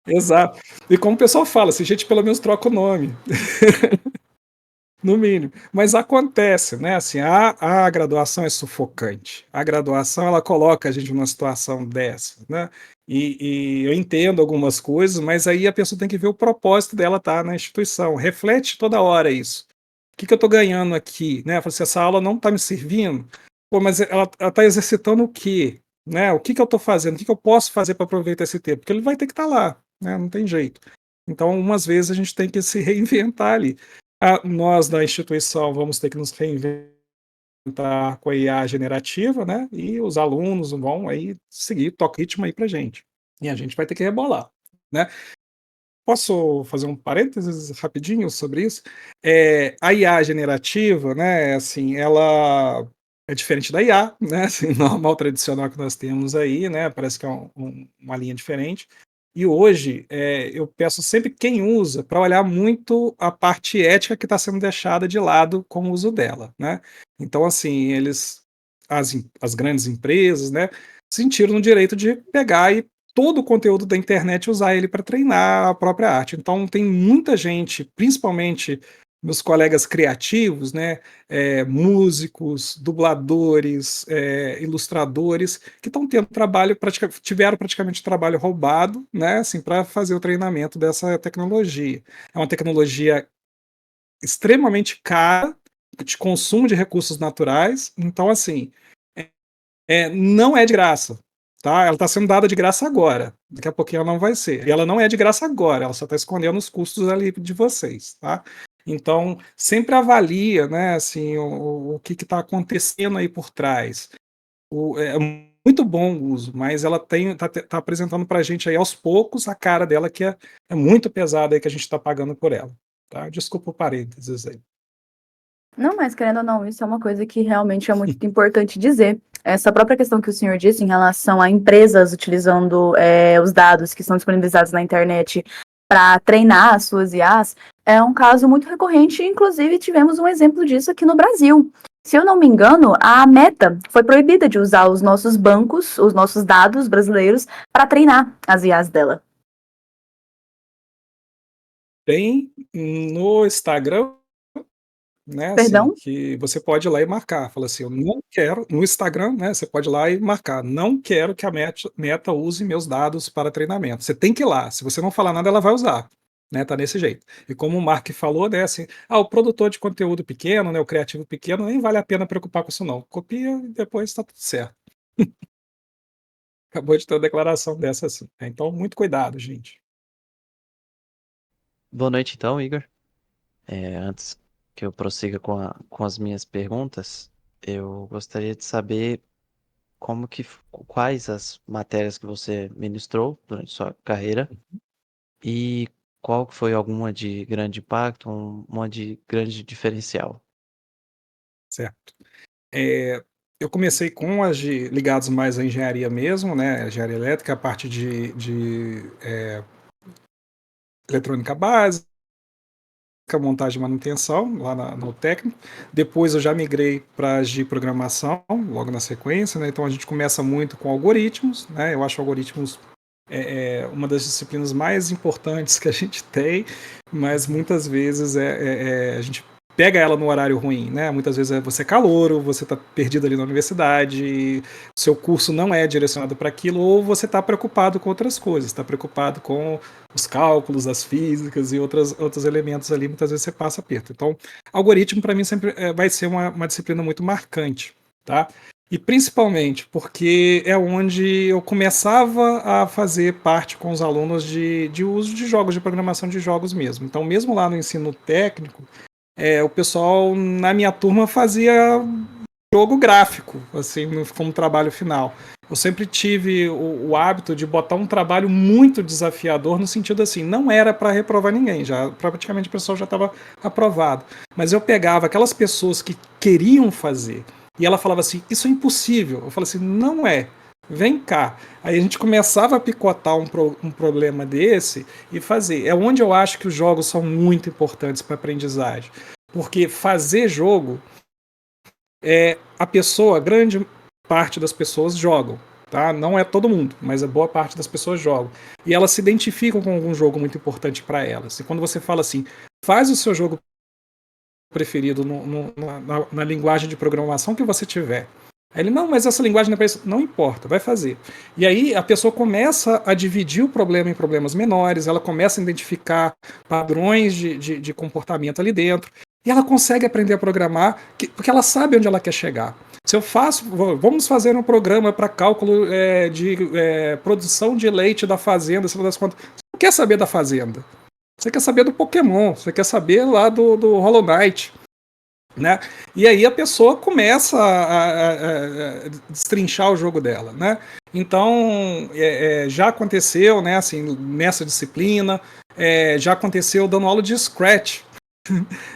Exato. E como o pessoal fala, assim, gente, pelo menos troca o nome. No mínimo. Mas acontece, né? Assim, a graduação é sufocante. A graduação, ela coloca a gente numa situação dessa, né? E eu entendo algumas coisas, mas aí a pessoa tem que ver o propósito dela estar na instituição. Reflete toda hora isso. O que eu estou ganhando aqui? Né? Fala assim, essa aula não está me servindo. Pô, mas ela está exercitando o quê? Né? O que eu estou fazendo? O que eu posso fazer para aproveitar esse tempo? Porque ele vai ter que estar lá, né? Não tem jeito. Então, umas vezes a gente tem que se reinventar ali. Nós da instituição vamos ter que nos reinventar com a IA generativa, né? E os alunos vão aí seguir, toca ritmo aí pra gente. E a gente vai ter que rebolar, né? Posso fazer um parênteses rapidinho sobre isso? A IA generativa, né? Assim, ela é diferente da IA, né? Assim, normal, tradicional que nós temos aí, né? Parece que é uma linha diferente. E hoje eu peço sempre quem usa para olhar muito a parte ética que está sendo deixada de lado com o uso dela, né? Então, assim, as grandes empresas, né, sentiram no direito de pegar e todo o conteúdo da internet e usar ele para treinar a própria arte. Então, tem muita gente, principalmente meus colegas criativos, né, músicos, dubladores, ilustradores, que estão tendo trabalho, tiveram praticamente trabalho roubado, né, assim, para fazer o treinamento dessa tecnologia. É uma tecnologia extremamente cara, de consumo de recursos naturais, então, assim, não é de graça. Tá? Ela está sendo dada de graça agora. Daqui a pouquinho ela não vai ser. E ela não é de graça agora, ela só está escondendo os custos ali de vocês. Tá? Então, sempre avalia, né, assim, o que está acontecendo aí por trás. É muito bom o uso, mas ela tá apresentando para a gente aí aos poucos a cara dela, que é muito pesada aí que a gente está pagando por ela. Tá? Desculpa o parênteses aí. Não, mas querendo ou não, isso é uma coisa que realmente é muito importante dizer. Essa própria questão que o senhor disse em relação a empresas utilizando os dados que são disponibilizados na internet para treinar as suas IAs, é um caso muito recorrente, inclusive tivemos um exemplo disso aqui no Brasil. Se eu não me engano, a Meta foi proibida de usar os nossos bancos, os nossos dados brasileiros, para treinar as IAs dela. Tem no Instagram, né, assim, Perdão? que você pode ir lá e marcar. Fala assim, eu não quero, no Instagram, né, você pode ir lá e marcar, não quero que a Meta use meus dados para treinamento. Você tem que ir lá, se você não falar nada, ela vai usar, né, tá desse jeito. E como o Mark falou, né, assim, o produtor de conteúdo pequeno, né, o criativo pequeno, nem vale a pena preocupar com isso não. Copia e depois tá tudo certo. Acabou de ter uma declaração dessa assim. Então, muito cuidado, gente. Boa noite, então, Igor. Antes que eu prossiga com as minhas perguntas, eu gostaria de saber quais as matérias que você ministrou durante sua carreira e qual que foi alguma de grande impacto, uma de grande diferencial. Certo. Eu comecei com as ligadas mais à engenharia mesmo, né? Engenharia elétrica, a parte de eletrônica básica, montagem e manutenção, lá no técnico. Depois eu já migrei para as de programação, logo na sequência, né? Então a gente começa muito com algoritmos, né? Eu acho algoritmos uma das disciplinas mais importantes que a gente tem, mas muitas vezes a gente pega ela no horário ruim, né? Muitas vezes você é calouro, você está perdido ali na universidade, seu curso não é direcionado para aquilo, ou você está preocupado com outras coisas, está preocupado com os cálculos, as físicas e outros elementos ali, muitas vezes você passa aperto. Então, algoritmo para mim sempre vai ser uma disciplina muito marcante, tá? E principalmente porque é onde eu começava a fazer parte com os alunos de uso de jogos, de programação de jogos mesmo. Então, mesmo lá no ensino técnico, o pessoal na minha turma fazia jogo gráfico, assim, como trabalho final. Eu sempre tive o hábito de botar um trabalho muito desafiador, no sentido assim, não era para reprovar ninguém, já praticamente o pessoal já estava aprovado. Mas eu pegava aquelas pessoas que queriam fazer, e ela falava assim, isso é impossível. Eu falava assim, não é. Vem cá. Aí a gente começava a picotar um problema desse e fazer. É onde eu acho que os jogos são muito importantes para a aprendizagem. Porque fazer jogo, a pessoa, grande parte das pessoas jogam. Tá? Não é todo mundo, mas a boa parte das pessoas jogam. E elas se identificam com algum jogo muito importante para elas. E quando você fala assim, faz o seu jogo preferido na linguagem de programação que você tiver. Aí ele, não, mas essa linguagem não é para isso. Não importa, vai fazer. E aí a pessoa começa a dividir o problema em problemas menores, ela começa a identificar padrões de comportamento ali dentro, e ela consegue aprender a programar, porque ela sabe onde ela quer chegar. Se eu faço, vamos fazer um programa para cálculo de produção de leite da fazenda, sei lá das contas. Você não quer saber da fazenda. Você quer saber do Pokémon, você quer saber lá do Hollow Knight. Né? E aí a pessoa começa a destrinchar o jogo dela, né? Então já aconteceu, né, assim, nessa disciplina, já aconteceu dando aula de Scratch,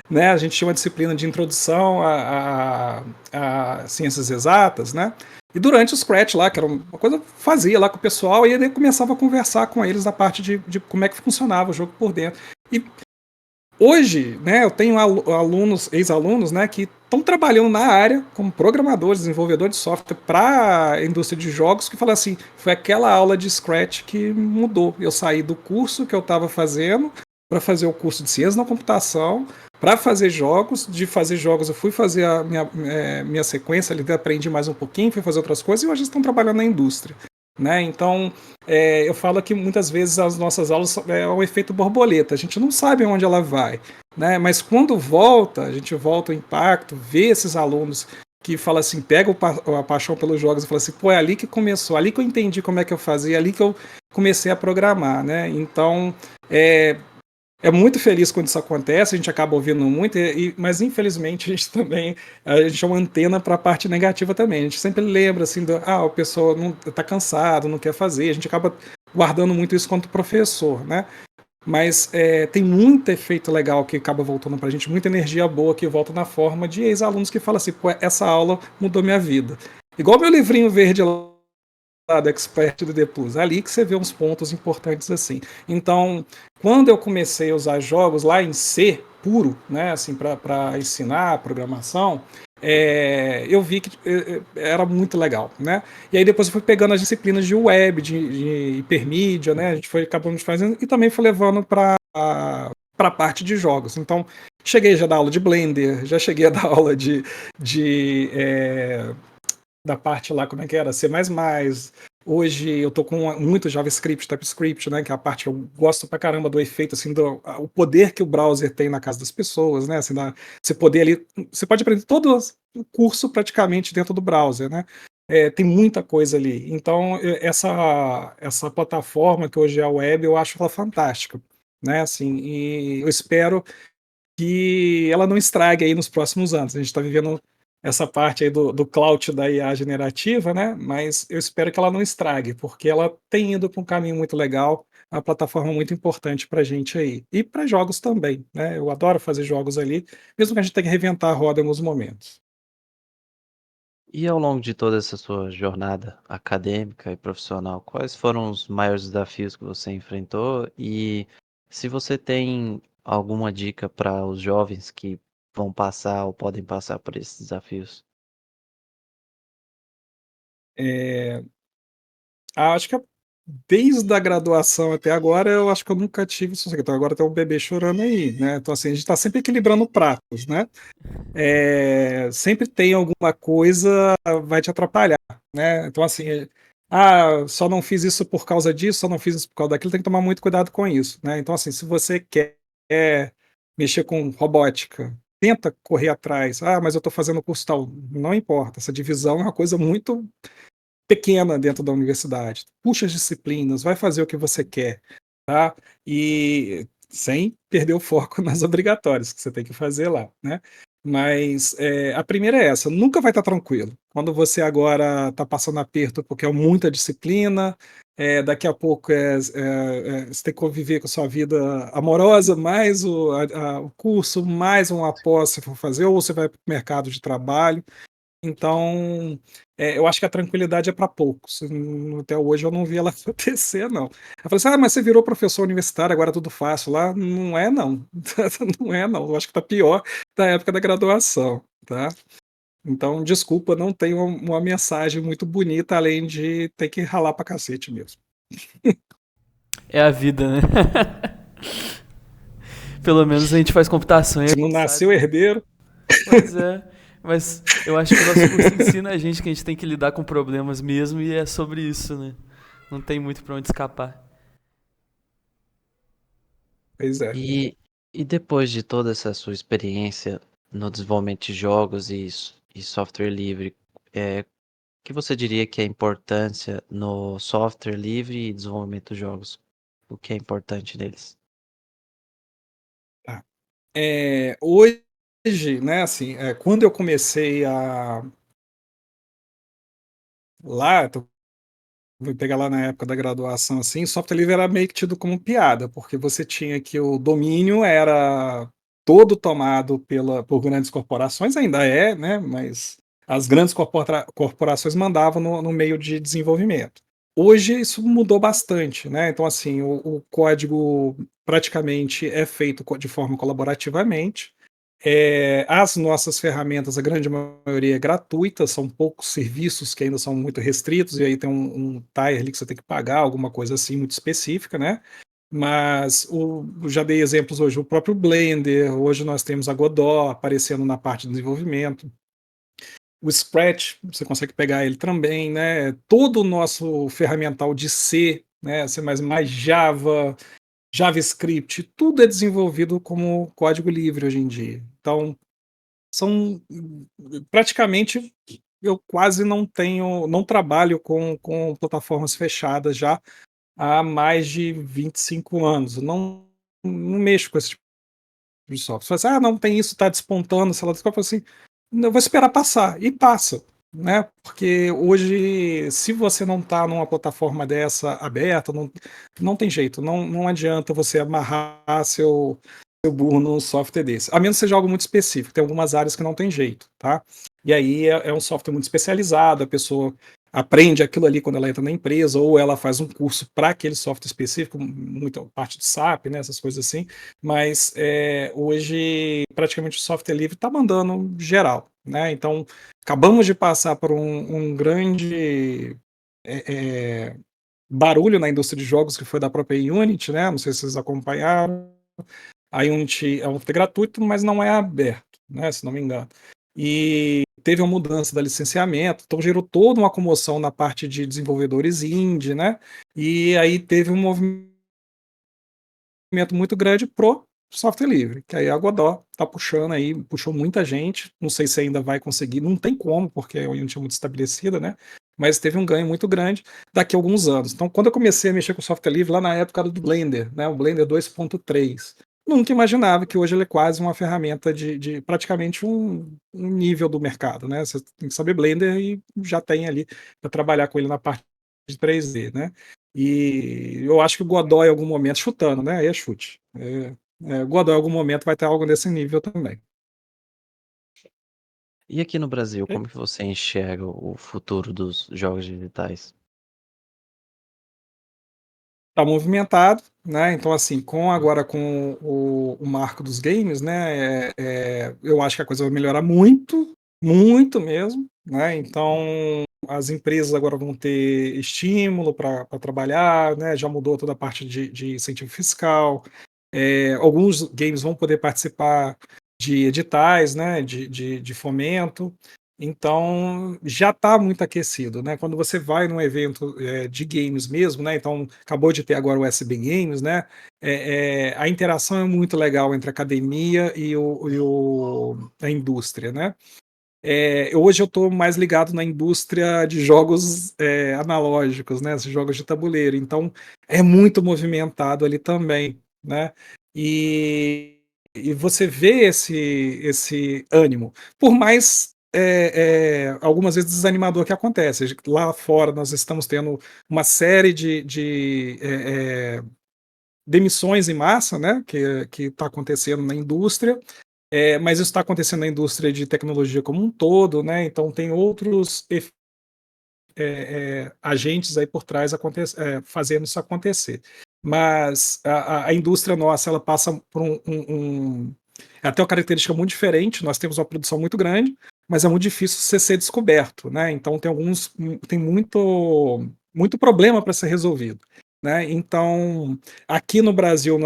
né? A gente tinha uma disciplina de introdução a ciências exatas, né? E durante o Scratch lá, que era uma coisa fazia lá com o pessoal, e ele começava a conversar com eles da parte de como é que funcionava o jogo por dentro. E hoje, né, eu tenho alunos, ex-alunos, né, que estão trabalhando na área como programadores, desenvolvedores de software para a indústria de jogos, que falam assim, foi aquela aula de Scratch que mudou. Eu saí do curso que eu estava fazendo para fazer o curso de ciência na computação, para fazer jogos. De fazer jogos eu fui fazer a minha sequência, ali aprendi mais um pouquinho, fui fazer outras coisas, e hoje estão trabalhando na indústria. Né? Então, eu falo que muitas vezes as nossas aulas é um efeito borboleta, a gente não sabe onde ela vai, né? Mas quando volta, a gente volta o impacto, vê esses alunos que falam assim, pega a paixão pelos jogos e fala assim, pô, é ali que começou, ali que eu entendi como é que eu fazia, é ali que eu comecei a programar, né? Então, é muito feliz quando isso acontece, a gente acaba ouvindo muito, mas infelizmente a gente é uma antena para a parte negativa também. A gente sempre lembra assim, a pessoa não está cansado, não quer fazer, a gente acaba guardando muito isso quanto professor, né? Mas tem muito efeito legal que acaba voltando para a gente, muita energia boa que volta na forma de ex-alunos que falam assim, pô, essa aula mudou minha vida. Igual meu livrinho verde lá do Expert do Depus, ali que você vê uns pontos importantes assim. Então, quando eu comecei a usar jogos lá em C puro, né, assim, para ensinar programação, eu vi que era muito legal, né? E aí depois eu fui pegando as disciplinas de web, de hipermídia, né? A gente foi acabando fazendo e também foi levando para a parte de jogos. Então, cheguei já a dar aula de Blender, já cheguei a dar aula da parte lá, como é que era? C++. Hoje eu tô com muito JavaScript, TypeScript, né? Que é a parte que eu gosto pra caramba do efeito, assim, o poder que o browser tem na casa das pessoas, né? Assim, você poder ali. Você pode aprender todo o curso praticamente dentro do browser, né? Tem muita coisa ali. Então, essa plataforma que hoje é a web, eu acho ela fantástica, né? Assim, e eu espero que ela não estrague aí nos próximos anos. A gente está vivendo essa parte aí do cloud da IA generativa, né? Mas eu espero que ela não estrague, porque ela tem ido para um caminho muito legal, uma plataforma muito importante para a gente aí. E para jogos também, né? Eu adoro fazer jogos ali, mesmo que a gente tenha que reventar a roda em alguns momentos. E ao longo de toda essa sua jornada acadêmica e profissional, quais foram os maiores desafios que você enfrentou? E se você tem alguma dica para os jovens que vão passar ou podem passar por esses desafios? Acho que desde a graduação até agora, eu acho que eu nunca tive isso aqui. Então agora tem um bebê chorando aí, né? Então assim, a gente está sempre equilibrando pratos, né? Sempre tem alguma coisa vai te atrapalhar, né? Então assim, só não fiz isso por causa disso, só não fiz isso por causa daquilo, tem que tomar muito cuidado com isso, né? Então assim, se você quer mexer com robótica, tenta correr atrás. Mas eu estou fazendo curso tal. Não importa, essa divisão é uma coisa muito pequena dentro da universidade. Puxa as disciplinas, vai fazer o que você quer, tá? E sem perder o foco nas obrigatórias que você tem que fazer lá, né? Mas a primeira é essa, nunca vai estar tranquilo. Quando você agora está passando aperto porque é muita disciplina, daqui a pouco você tem que conviver com a sua vida amorosa, mais o curso, mais uma pós se for fazer, ou você vai para o mercado de trabalho. Então, eu acho que a tranquilidade é para poucos. Até hoje eu não vi ela acontecer, não. Eu falei assim, mas você virou professor universitário, agora é tudo fácil lá. Não é, não. Não é, não. Eu acho que tá pior da época da graduação, tá? Então, desculpa, não tenho uma mensagem muito bonita, além de ter que ralar pra cacete mesmo. É a vida, né? Pelo menos a gente faz computação e a Se não gente nasceu sabe. herdeiro, Pois é. Mas eu acho que o nosso curso ensina a gente que a gente tem que lidar com problemas mesmo e é sobre isso, né? Não tem muito pra onde escapar. pois é. E depois de toda essa sua experiência no desenvolvimento de jogos e software livre, o que você diria que é a importância no software livre e desenvolvimento de jogos? O que é importante neles? Tá. Hoje, né, assim, quando eu comecei lá, vou pegar lá na época da graduação, assim, software livre era meio que tido como piada, porque você tinha que o domínio era todo tomado por grandes corporações, ainda é, né, mas as grandes corporações mandavam no meio de desenvolvimento. Hoje isso mudou bastante, né? Então, assim, o código praticamente é feito de forma colaborativamente. As nossas ferramentas, a grande maioria é gratuita, são poucos serviços que ainda são muito restritos, e aí tem um tier ali que você tem que pagar, alguma coisa assim muito específica, né? Mas já dei exemplos hoje, o próprio Blender, hoje nós temos a Godot aparecendo na parte de desenvolvimento. O Scratch, você consegue pegar ele também, né? Todo o nosso ferramental de C, né? C++, Java, JavaScript, tudo é desenvolvido como código livre hoje em dia. Então, são praticamente eu quase não trabalho com plataformas fechadas já há mais de 25 anos. Eu não mexo com esse tipo de software. Você fala assim, não tem isso, está despontando, sei lá, eu falo assim, eu vou esperar passar, e passa. Né? Porque hoje, se você não está numa plataforma dessa aberta, não tem jeito, não adianta você amarrar seu burro num software desse. A menos que seja algo muito específico, tem algumas áreas que não tem jeito, tá? E aí é um software muito especializado, a pessoa aprende aquilo ali quando ela entra na empresa, ou ela faz um curso para aquele software específico, muita parte de SAP, né, essas coisas assim, mas hoje praticamente o software livre está mandando geral, né? Então, acabamos de passar por um grande barulho na indústria de jogos que foi da própria Unity, né? Não sei se vocês acompanharam. A Unity é um software gratuito, mas não é aberto, né, se não me engano. E teve uma mudança da licenciamento, então gerou toda uma comoção na parte de desenvolvedores indie, né? E aí teve um movimento muito grande pro software livre, que aí a Godot tá puxando aí, puxou muita gente, não sei se ainda vai conseguir, não tem como, porque a Unity é muito estabelecida, né? Mas teve um ganho muito grande daqui a alguns anos. Então, quando eu comecei a mexer com software livre, lá na época do Blender, né? O Blender 2.3, nunca imaginava que hoje ele é quase uma ferramenta de praticamente um nível do mercado, né? Você tem que saber Blender e já tem ali para trabalhar com ele na parte de 3D, né? E eu acho que o Godot em algum momento, chutando, né? Aí é chute. O Godot em algum momento vai ter algo desse nível também. E aqui no Brasil, como que você enxerga o futuro dos jogos digitais? Tá movimentado, né? Então, assim, agora com o marco dos games, né? Eu acho que a coisa vai melhorar muito, muito mesmo, né? Então, as empresas agora vão ter estímulo para trabalhar, né? Já mudou toda a parte de incentivo fiscal. Alguns games vão poder participar de editais, né? De fomento. Então, já está muito aquecido, né? Quando você vai num evento de games mesmo, né? Então, acabou de ter agora o SB Games, né? A interação é muito legal entre a academia e a indústria, né? Hoje eu estou mais ligado na indústria de jogos analógicos, né? Esses jogos de tabuleiro. Então, é muito movimentado ali também, né? E você vê esse ânimo. Por mais algumas vezes desanimador que acontece. Lá fora nós estamos tendo uma série de demissões em massa, né, que está acontecendo na indústria, mas isso está acontecendo na indústria de tecnologia como um todo, né, então tem outros agentes aí por trás fazendo isso acontecer. Mas a indústria nossa, ela passa por até uma característica muito diferente. Nós temos uma produção muito grande, mas é muito difícil você ser descoberto, né? Então tem muito problema para ser resolvido. né? Então, aqui no Brasil,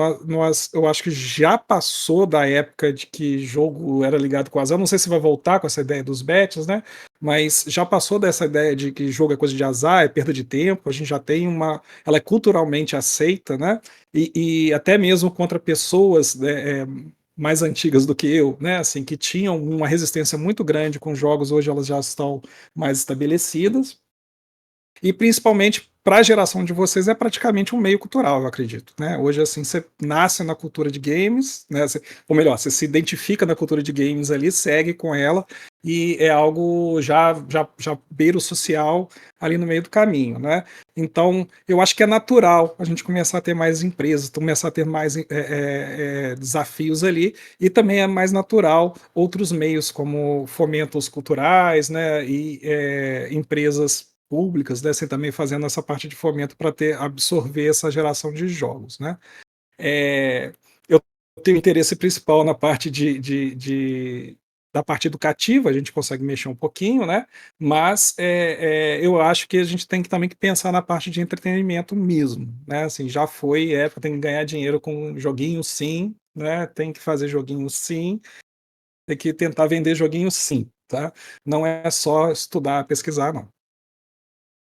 eu acho que já passou da época de que jogo era ligado com azar. Não sei se vai voltar com essa ideia dos bets, né? Mas já passou dessa ideia de que jogo é coisa de azar, é perda de tempo. A gente já tem ela é culturalmente aceita, né? E até mesmo contra pessoas, né, mais antigas do que eu, né? Assim, que tinham uma resistência muito grande com jogos, hoje elas já estão mais estabelecidas. E principalmente para a geração de vocês é praticamente um meio cultural, eu acredito, né? Hoje, assim, você nasce na cultura de games, né? Ou melhor, você se identifica na cultura de games ali, segue com ela, e é algo já beira o social ali no meio do caminho, né? Então, eu acho que é natural a gente começar a ter mais empresas, começar a ter mais desafios ali, e também é mais natural outros meios, como fomentos culturais, né? E empresas públicas, né, assim, também fazendo essa parte de fomento para absorver essa geração de jogos, né? Eu tenho interesse principal na parte da parte educativa, a gente consegue mexer um pouquinho, né? Mas eu acho que a gente tem que também pensar na parte de entretenimento mesmo, né? Assim, já foi época, tem que ganhar dinheiro com joguinho, sim, né? Tem que fazer joguinho, sim, tem que tentar vender joguinho, sim, tá? Não é só estudar, pesquisar, não.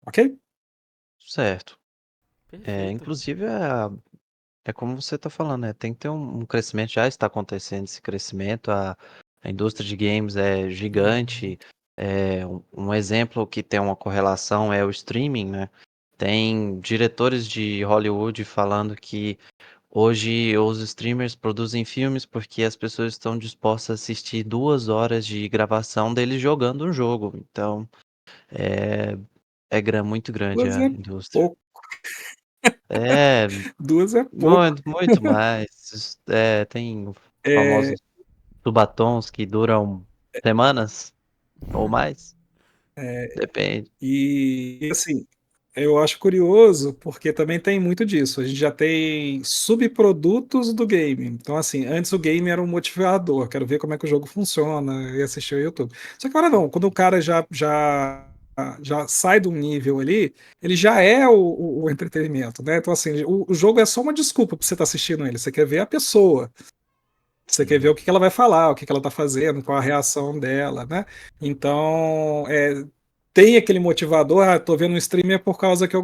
Ok? Certo. Perfeito. Inclusive, é como você está falando, né? Tem que ter um crescimento, já está acontecendo esse crescimento, a indústria de games é gigante. Um exemplo que tem uma correlação é o streaming, né? Tem diretores de Hollywood falando que hoje os streamers produzem filmes porque as pessoas estão dispostas a assistir 2 horas de gravação deles jogando um jogo. Então, muito grande Duas a é indústria. pouco. É, Duas é pouco. muito, muito mais. Tem os É, famosos tubatons que duram semanas ou mais. Depende. e assim, eu acho curioso porque também tem muito disso. A gente já tem subprodutos do game. Então, assim, antes o game era um motivador. Quero ver como é que o jogo funciona e assistir o YouTube. Só que agora não, quando o cara já sai de um nível ali, ele já é o entretenimento, né? Então, assim, o jogo é só uma desculpa para você estar assistindo ele. Você quer ver a pessoa. Você quer ver o que ela vai falar, o que ela está fazendo, qual a reação dela, né? Então, tem aquele motivador, tô vendo um streamer por causa que eu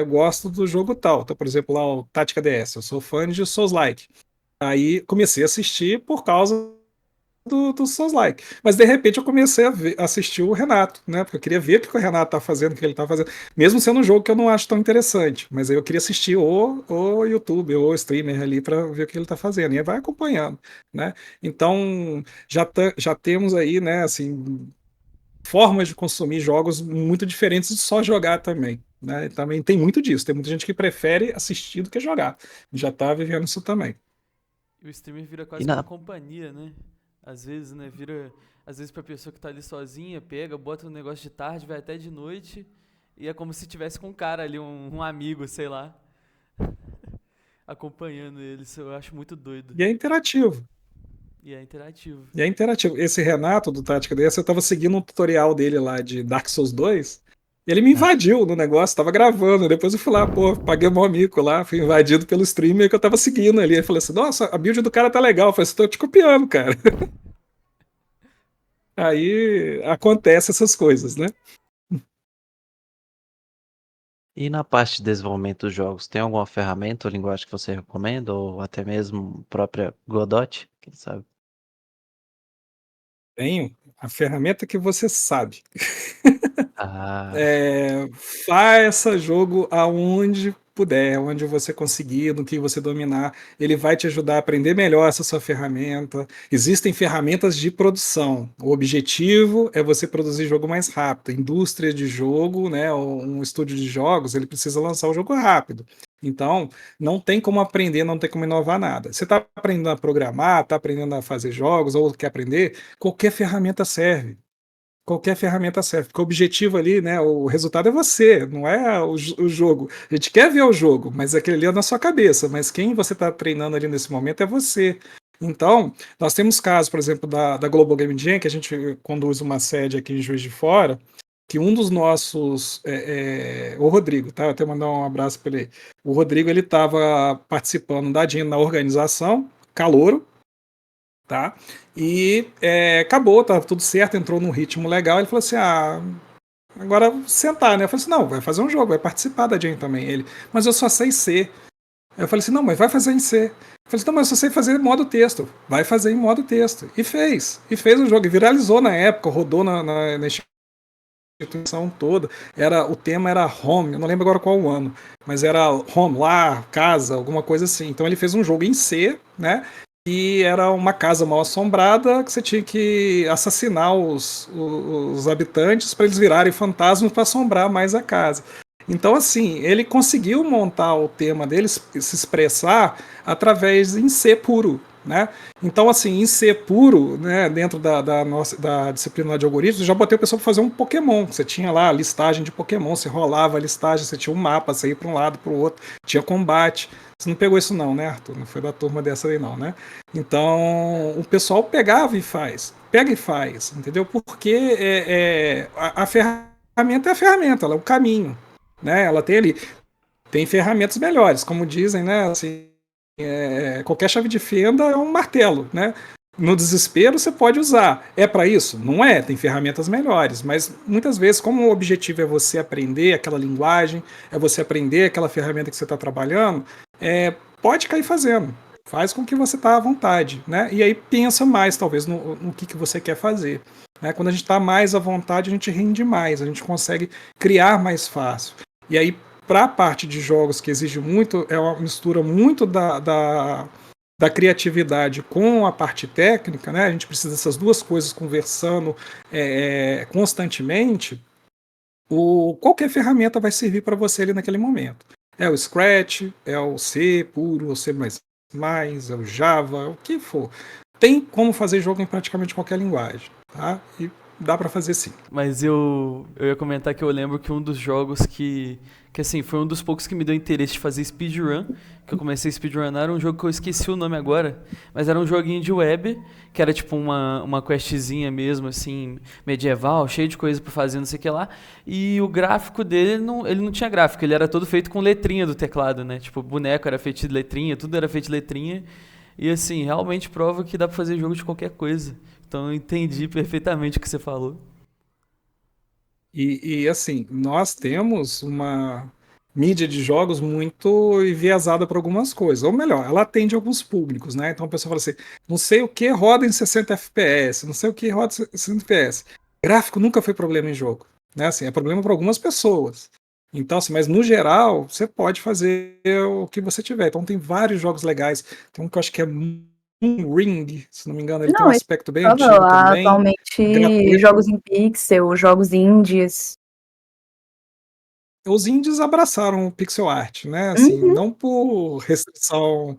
gosto do jogo tal. Então, por exemplo, lá o Tática DS, eu sou fã de Souls-like. Aí comecei a assistir por causa do Souls-like. Mas de repente eu comecei a assistir o Renato, né? Porque eu queria ver o que o Renato tá fazendo, o que ele tá fazendo. Mesmo sendo um jogo que eu não acho tão interessante. Mas aí eu queria assistir o YouTube, ou o streamer ali para ver o que ele tá fazendo. E aí vai acompanhando, né? Então já temos aí, né, assim, formas de consumir jogos muito diferentes de só jogar também. Né? Também tem muito disso. Tem muita gente que prefere assistir do que jogar. Já tá vivendo isso também. E o streamer vira E quase que uma na, companhia, né? Às vezes, né? Às vezes pra pessoa que tá ali sozinha, pega, bota um negócio de tarde, vai até de noite. E é como se tivesse com um cara ali, um amigo, sei lá, acompanhando ele. Isso eu acho muito doido. E é interativo. E é interativo. E é interativo. Esse Renato do Tática DS, eu tava seguindo um tutorial dele lá de Dark Souls 2. E ele me invadiu no negócio, tava gravando. Depois eu fui lá, pô, paguei um amigo lá, fui invadido pelo streamer que eu tava seguindo ali. Ele falou assim: nossa, a build do cara tá legal. Eu falei assim: tô te copiando, cara. Aí acontece essas coisas, né? e na parte de desenvolvimento dos jogos, tem alguma ferramenta ou linguagem que você recomenda? Ou até mesmo a própria Godot, quem sabe? Tenho a ferramenta que você sabe. Ah, Faça jogo aonde puder, onde você conseguir, no que você dominar. Ele vai te ajudar a aprender melhor essa sua ferramenta. Existem ferramentas de produção. O objetivo é você produzir jogo mais rápido. Indústria de jogo, né, ou um estúdio de jogos, ele precisa lançar o jogo rápido. Então, não tem como aprender, não tem como inovar nada. Você está aprendendo a programar, está aprendendo a fazer jogos, ou quer aprender, qualquer ferramenta serve. Qualquer ferramenta serve, porque o objetivo ali, né, o resultado é você, não é o jogo. A gente quer ver o jogo, mas aquele ali é na sua cabeça, mas quem você está treinando ali nesse momento é você. Então, nós temos casos, por exemplo, da Global Game Jam, que a gente conduz uma sede aqui em Juiz de Fora, que um dos nossos, o Rodrigo, tá? Até mandar um abraço para ele. O Rodrigo, ele estava participando da DIN na organização, calouro, tá? E acabou, tá tudo certo, entrou num ritmo legal. Ele falou assim: agora sentar, né? Eu falei assim: não, vai fazer um jogo, vai participar da DIN também. Ele, mas eu só sei C. Eu falei assim: não, mas vai fazer em C. Eu falei assim: não, mas eu só sei fazer em modo texto. Vai fazer em modo texto. E fez o jogo, e viralizou na época, rodou na instituição toda. O tema era home, eu não lembro agora qual o ano, mas era home, lar, casa, alguma coisa assim. Então ele fez um jogo em C, né? E era uma casa mal assombrada que você tinha que assassinar os habitantes para eles virarem fantasmas para assombrar mais a casa. Então, assim, ele conseguiu montar o tema dele, se expressar através em C puro, né? Então, assim, em C puro, né, dentro da disciplina de algoritmos, eu já botei o pessoal para fazer um Pokémon. Você tinha lá a listagem de Pokémon, você rolava a listagem, você tinha um mapa, você ia para um lado, para o outro, tinha combate. Você não pegou isso não, né, Arthur? Não foi da turma dessa aí não, né? Então, o pessoal pegava e faz. Pega e faz, entendeu? Porque a ferramenta é a ferramenta, ela é o caminho, né? Ela tem ferramentas melhores, como dizem, né? Assim, qualquer chave de fenda é um martelo, né? No desespero você pode usar. É para isso? Não é, tem ferramentas melhores, mas muitas vezes, como o objetivo é você aprender aquela linguagem, é você aprender aquela ferramenta que você está trabalhando, pode cair fazendo. Faz com que você está à vontade, né? E aí pensa mais, talvez, no que você quer fazer. Né? Quando a gente está mais à vontade, a gente rende mais, a gente consegue criar mais fácil. E aí, para a parte de jogos que exige muito, é uma mistura muito da criatividade com a parte técnica, né? A gente precisa dessas duas coisas conversando constantemente. Qualquer ferramenta vai servir para você ali naquele momento. É o Scratch, é o C puro, o C++, é o Java, o que for. Tem como fazer jogo em praticamente qualquer linguagem, tá? E dá pra fazer sim. Mas eu ia comentar que eu lembro que um dos jogos que assim, foi um dos poucos que me deu interesse de fazer speedrun, que eu comecei a speedrunar, era um jogo que eu esqueci o nome agora, mas era um joguinho de web, que era tipo uma questzinha mesmo, assim, medieval, cheio de coisa pra fazer, não sei o que lá, e o gráfico dele, ele não tinha gráfico, ele era todo feito com letrinha do teclado, né, tipo, o boneco era feito de letrinha, tudo era feito de letrinha, e assim, realmente prova que dá pra fazer jogo de qualquer coisa. Então eu entendi perfeitamente o que você falou. E assim, nós temos uma mídia de jogos muito enviesada para algumas coisas. Ou melhor, ela atende alguns públicos, né? Então a pessoa fala assim: não sei o que roda em 60 FPS, não sei o que roda em 60 FPS. Gráfico nunca foi problema em jogo, né? Assim, é problema para algumas pessoas. Então, assim, mas no geral, você pode fazer o que você tiver. Então tem vários jogos legais. Tem um que eu acho que é Ring, se não me engano, ele tem um Não, ele aspecto bem prova antigo lá também, atualmente gratuito. jogos em pixel, jogos indies. Os indies abraçaram o pixel art, né? Assim, Uhum. não por restrição,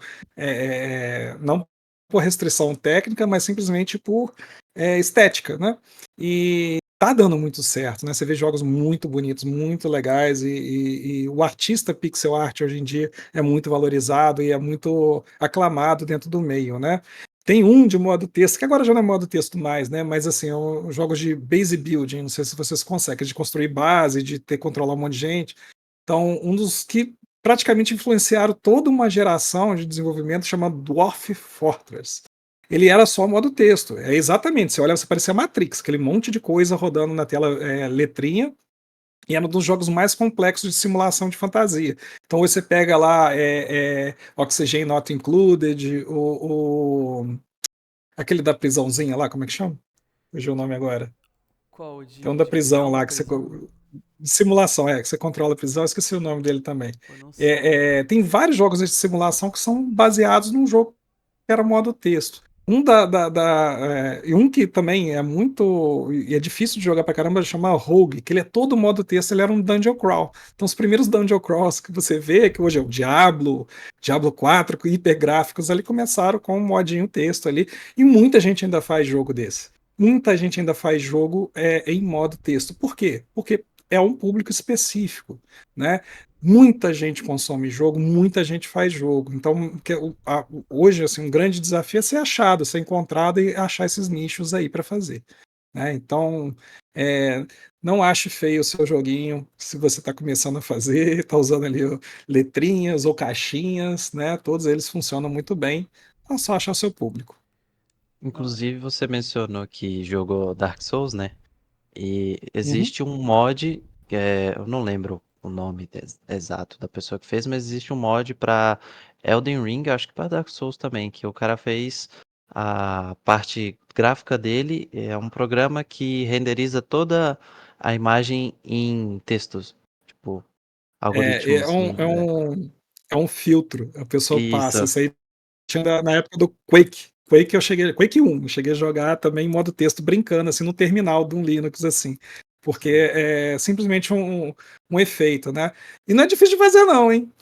não por restrição técnica, mas simplesmente por estética, né? E tá dando muito certo, né? Você vê jogos muito bonitos, muito legais, e o artista pixel art hoje em dia é muito valorizado e é muito aclamado dentro do meio, né? Tem um de modo texto, que agora já não é modo texto mais, né? Mas assim, jogos de base building, não sei se vocês conseguem, de construir base, de ter controlar um monte de gente. Então, um dos que praticamente influenciaram toda uma geração de desenvolvimento chamado Dwarf Fortress. Ele era só modo texto. É exatamente, você olha, você parecia Matrix, aquele monte de coisa rodando na tela, letrinha, e era um dos jogos mais complexos de simulação de fantasia. Então você pega lá Oxygen Not Included, aquele da prisãozinha lá, como é que chama? Fugiu o nome agora. Qual? Tem um da De criar prisão uma lá, que você. prisão? De simulação, que você controla a prisão, eu esqueci o nome dele também. Pô, não sei. Tem vários jogos de simulação que são baseados num jogo que era modo texto. E um que também é muito. E é difícil de jogar pra caramba, chama Rogue, que ele é todo modo texto, ele era um dungeon crawl. Então, os primeiros dungeon crawls que você vê, que hoje é o Diablo 4, com hipergráficos, ali começaram com um modinho texto ali. E muita gente ainda faz jogo desse. Muita gente ainda faz jogo em modo texto. Por quê? Porque é um público específico, né? Muita gente consome jogo, muita gente faz jogo. Então, hoje, assim, um grande desafio é ser achado, ser encontrado e achar esses nichos aí para fazer. né? Então, não ache feio o seu joguinho se você está começando a fazer, está usando ali letrinhas ou caixinhas, né? Todos eles funcionam muito bem. É só achar o seu público. Inclusive, você mencionou que jogou Dark Souls, né? E Uhum. existe um mod, eu não lembro o nome exato da pessoa que fez, mas existe um mod para Elden Ring, acho que para Dark Souls também, que o cara fez a parte gráfica dele, é um programa que renderiza toda a imagem em textos, tipo, É, é algoritmos um, é e um, é um filtro, a pessoa passa. isso. Isso aí tinha na época do Quake. Quake 1, eu cheguei a jogar também em modo texto, brincando, assim, no terminal de um Linux, assim. Porque é simplesmente um efeito, né? E não é difícil de fazer, não, hein?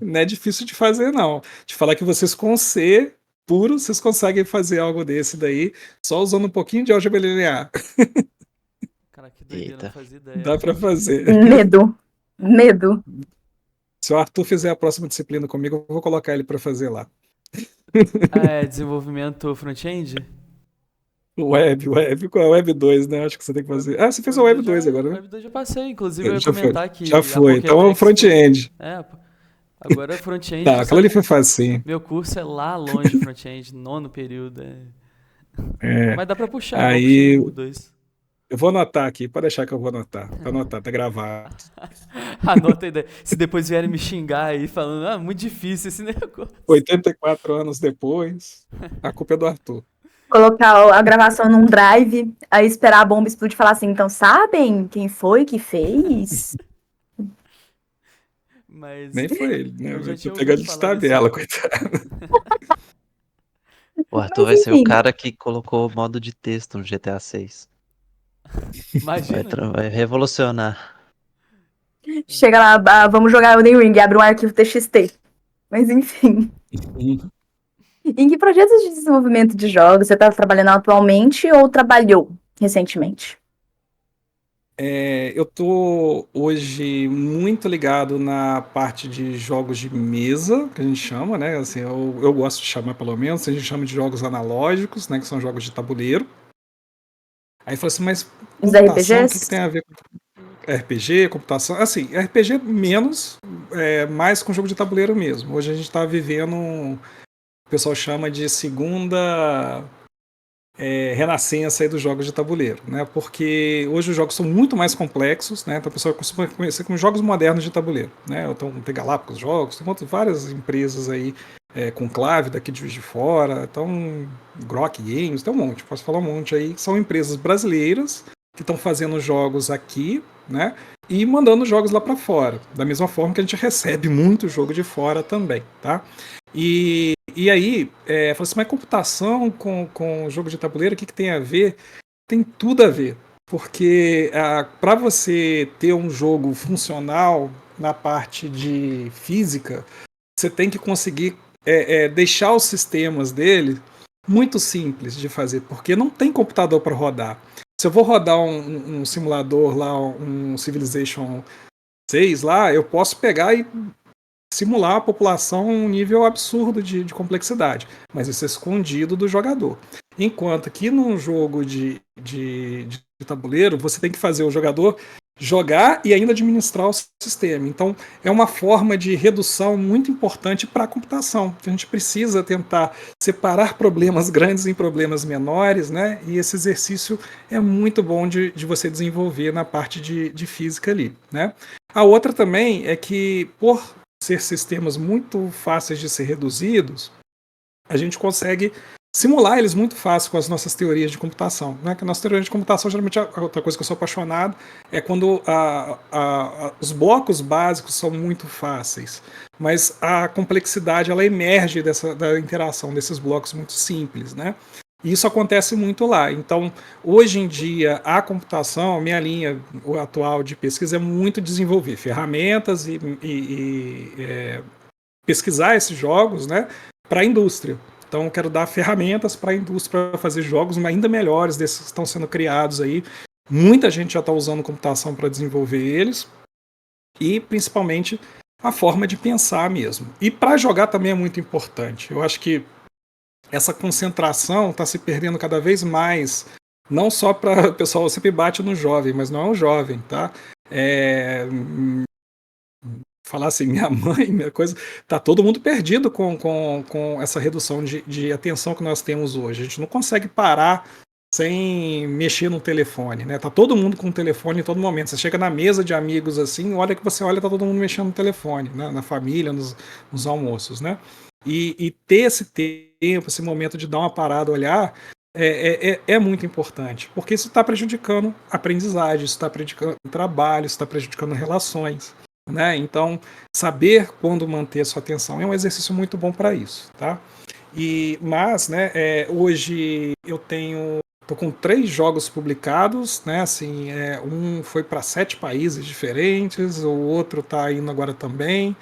Não é difícil de fazer, não. De falar que vocês com C puro, vocês conseguem fazer algo desse daí, só usando um pouquinho de álgebra linear. Cara, que doideira, não Eita. fazia ideia. Dá pra fazer. Medo. Medo. Se o Arthur fizer a próxima disciplina comigo, eu vou colocar ele pra fazer lá. Ah, é desenvolvimento front-end? Web, qual é a Web 2, né? Acho que você tem que fazer. Ah, você fez a Web 2 agora, né? Web 2 já passei, inclusive eu ia Já foi. comentar Já que a foi. Então é um Pokédex foi. front-end. Pô, agora front-end, Tá, só aquela ali que foi facinho. meu curso é lá longe, front-end, nono período. É. Mas dá pra puxar, igual eu puxei Aí o 2. eu vou anotar aqui, pode deixar que eu vou anotar. Tá anotado, tá gravado. Anota a ideia. Se depois vierem me xingar aí falando, muito difícil esse negócio. 84 anos depois, a culpa é do Arthur. Colocar a gravação num drive, aí esperar a bomba explodir e falar assim, então sabem quem foi que fez? Mas Nem foi ele, né? eu já Eu tô tinha ouvido pegando de falar desse tabela, negócio. coitado. O Arthur Mas vai ser o enfim, cara que colocou o modo de texto no GTA 6. Imagina. Vai revolucionar. chega lá, vamos jogar Elden Ring, abre um arquivo TXT. Mas enfim. Em que projetos de desenvolvimento de jogos você está trabalhando atualmente ou trabalhou recentemente? Eu tô hoje muito ligado na parte de jogos de mesa, que a gente chama, né? Assim, eu gosto de chamar pelo menos, a gente chama de jogos analógicos, né? Que são jogos de tabuleiro. Aí fala assim, mas Os computação, o que que RPGs? tem a ver com RPG, computação? Assim, RPG menos, mais com jogo de tabuleiro mesmo. Hoje a gente tá vivendo, o pessoal chama de segunda renascença aí dos jogos de tabuleiro, né? Porque hoje os jogos são muito mais complexos, né? Então a pessoa costuma conhecer como jogos modernos de tabuleiro, né? Então tem Galápagos Jogos, tem várias empresas aí com clave daqui de Juiz de Fora, então Grok Games, tem um monte, posso falar um monte aí, que são empresas brasileiras que estão fazendo jogos aqui, né? E mandando jogos lá para fora, da mesma forma que a gente recebe muito jogo de fora também, tá? E aí, falou assim, mas computação com jogo de tabuleiro, o que tem a ver? Tem tudo a ver. Porque para você ter um jogo funcional na parte de física, você tem que conseguir deixar os sistemas dele muito simples de fazer, porque não tem computador para rodar. Se eu vou rodar um simulador lá, um Civilization 6 lá, eu posso pegar e simular a população um nível absurdo de complexidade, mas isso é escondido do jogador. Enquanto que num jogo de tabuleiro, você tem que fazer o jogador jogar e ainda administrar o sistema. Então, é uma forma de redução muito importante para a computação. A gente precisa tentar separar problemas grandes em problemas menores, né? E esse exercício é muito bom de você desenvolver na parte de física ali, né? A outra também é que, por ser sistemas muito fáceis de ser reduzidos, a gente consegue simular eles muito fácil com as nossas teorias de computação. Né? Que a nossa teoria de computação, geralmente, outra coisa que eu sou apaixonado é quando os blocos básicos são muito fáceis, mas a complexidade ela emerge da interação desses blocos muito simples, né? E isso acontece muito lá. Então, hoje em dia, a computação, a minha linha atual de pesquisa é muito desenvolver ferramentas e pesquisar esses jogos, né, para a indústria. Então, eu quero dar ferramentas para a indústria para fazer jogos ainda melhores desses que estão sendo criados aí. Muita gente já está usando computação para desenvolver eles. E, principalmente, a forma de pensar mesmo. E para jogar também é muito importante. Eu acho que essa concentração está se perdendo cada vez mais Não só para o pessoal sempre bate no jovem, mas não é um jovem, tá? Falar assim, minha mãe, minha coisa, tá todo mundo perdido com essa redução de atenção que nós temos hoje. A gente não consegue parar sem mexer no telefone, né? Tá todo mundo com o telefone em todo momento. Você chega na mesa de amigos assim, olha que você olha, tá todo mundo mexendo no telefone, né? Na família, nos almoços, né? E ter esse tempo, esse momento de dar uma parada, olhar, é muito importante, porque isso está prejudicando a aprendizagem, isso está prejudicando o trabalho, isso está prejudicando relações, né? Então, saber quando manter a sua atenção é um exercício muito bom para isso, tá? Mas, né, hoje eu tô com 3 jogos publicados, né? Assim, um foi para 7 países diferentes, o outro está indo agora também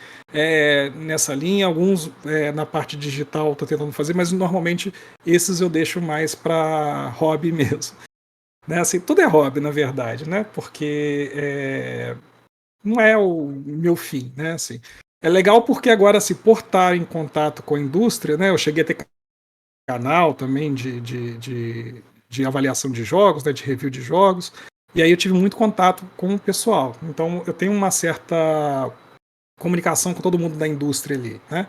nessa linha. Alguns na parte digital estou tentando fazer, mas normalmente esses eu deixo mais para hobby mesmo. Né? Assim, tudo é hobby, na verdade, né? Porque não é o meu fim, né? Assim, é legal porque agora, se por estar em contato com a indústria, né? Eu cheguei a ter canal também de avaliação de jogos, né? De review de jogos, e aí eu tive muito contato com o pessoal. Então eu tenho uma certa comunicação com todo mundo da indústria ali, né?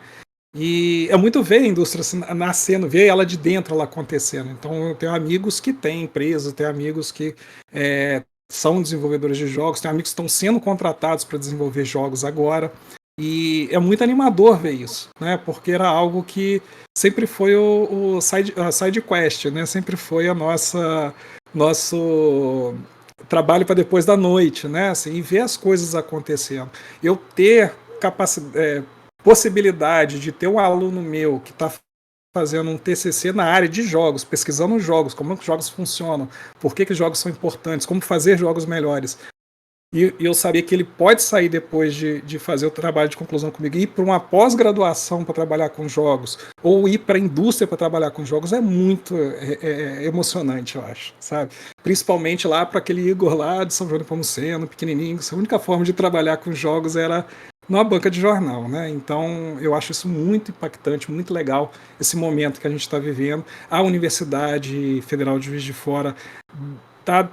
E é muito ver a indústria nascendo, ver ela de dentro, ela acontecendo. Então eu tenho amigos que têm empresas, tenho amigos que são desenvolvedores de jogos, tenho amigos que estão sendo contratados para desenvolver jogos agora. E é muito animador ver isso, né? Porque era algo que sempre foi a side quest, né? Sempre foi nosso trabalho para depois da noite, né? Assim, e ver as coisas acontecendo. Eu ter possibilidade de ter um aluno meu que está fazendo um TCC na área de jogos, pesquisando jogos, como os jogos funcionam, por que os jogos são importantes, como fazer jogos melhores. E eu sabia que ele pode sair depois de fazer o trabalho de conclusão comigo, ir para uma pós-graduação para trabalhar com jogos, ou ir para a indústria para trabalhar com jogos, é muito emocionante, eu acho, sabe? Principalmente lá para aquele Igor lá de São João de Pomuceno, pequenininho, a única forma de trabalhar com jogos era numa banca de jornal, né? Então eu acho isso muito impactante, muito legal, esse momento que a gente está vivendo. A Universidade Federal de Juiz de Fora tá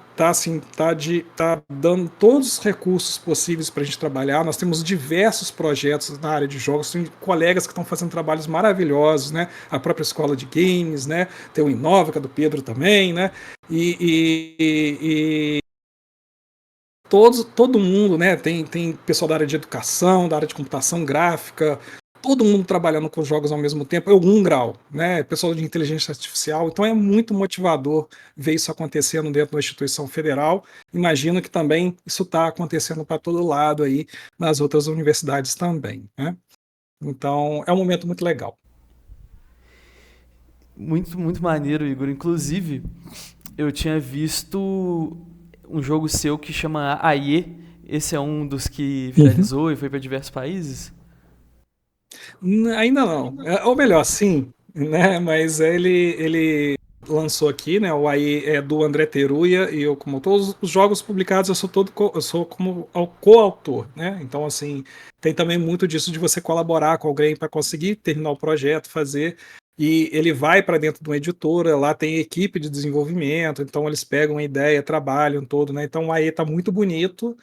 dando todos os recursos possíveis para a gente trabalhar. Nós temos diversos projetos na área de jogos, tem colegas que estão fazendo trabalhos maravilhosos, né? A própria escola de games, né? Tem o Inova, que é do Pedro também, né? E todo mundo, né? Tem pessoal da área de educação, da área de computação gráfica, todo mundo trabalhando com jogos ao mesmo tempo, é algum grau, né? Pessoal de inteligência artificial, então é muito motivador ver isso acontecendo dentro da instituição federal. Imagino que também isso está acontecendo para todo lado aí, nas outras universidades também, né? Então é um momento muito legal. Muito, muito maneiro, Igor. Inclusive, eu tinha visto um jogo seu que chama AIE. Esse é um dos que viralizou e foi para diversos países? Ainda não. Ou melhor, sim, né? Mas ele lançou aqui, né? O AI é do André Teruya e eu, como todos os jogos publicados, eu sou como coautor, né? Então, assim, tem também muito disso de você colaborar com alguém para conseguir terminar o projeto, fazer. E ele vai para dentro de uma editora, lá tem equipe de desenvolvimento, então eles pegam a ideia, trabalham todo, né? Então o AI está muito bonito.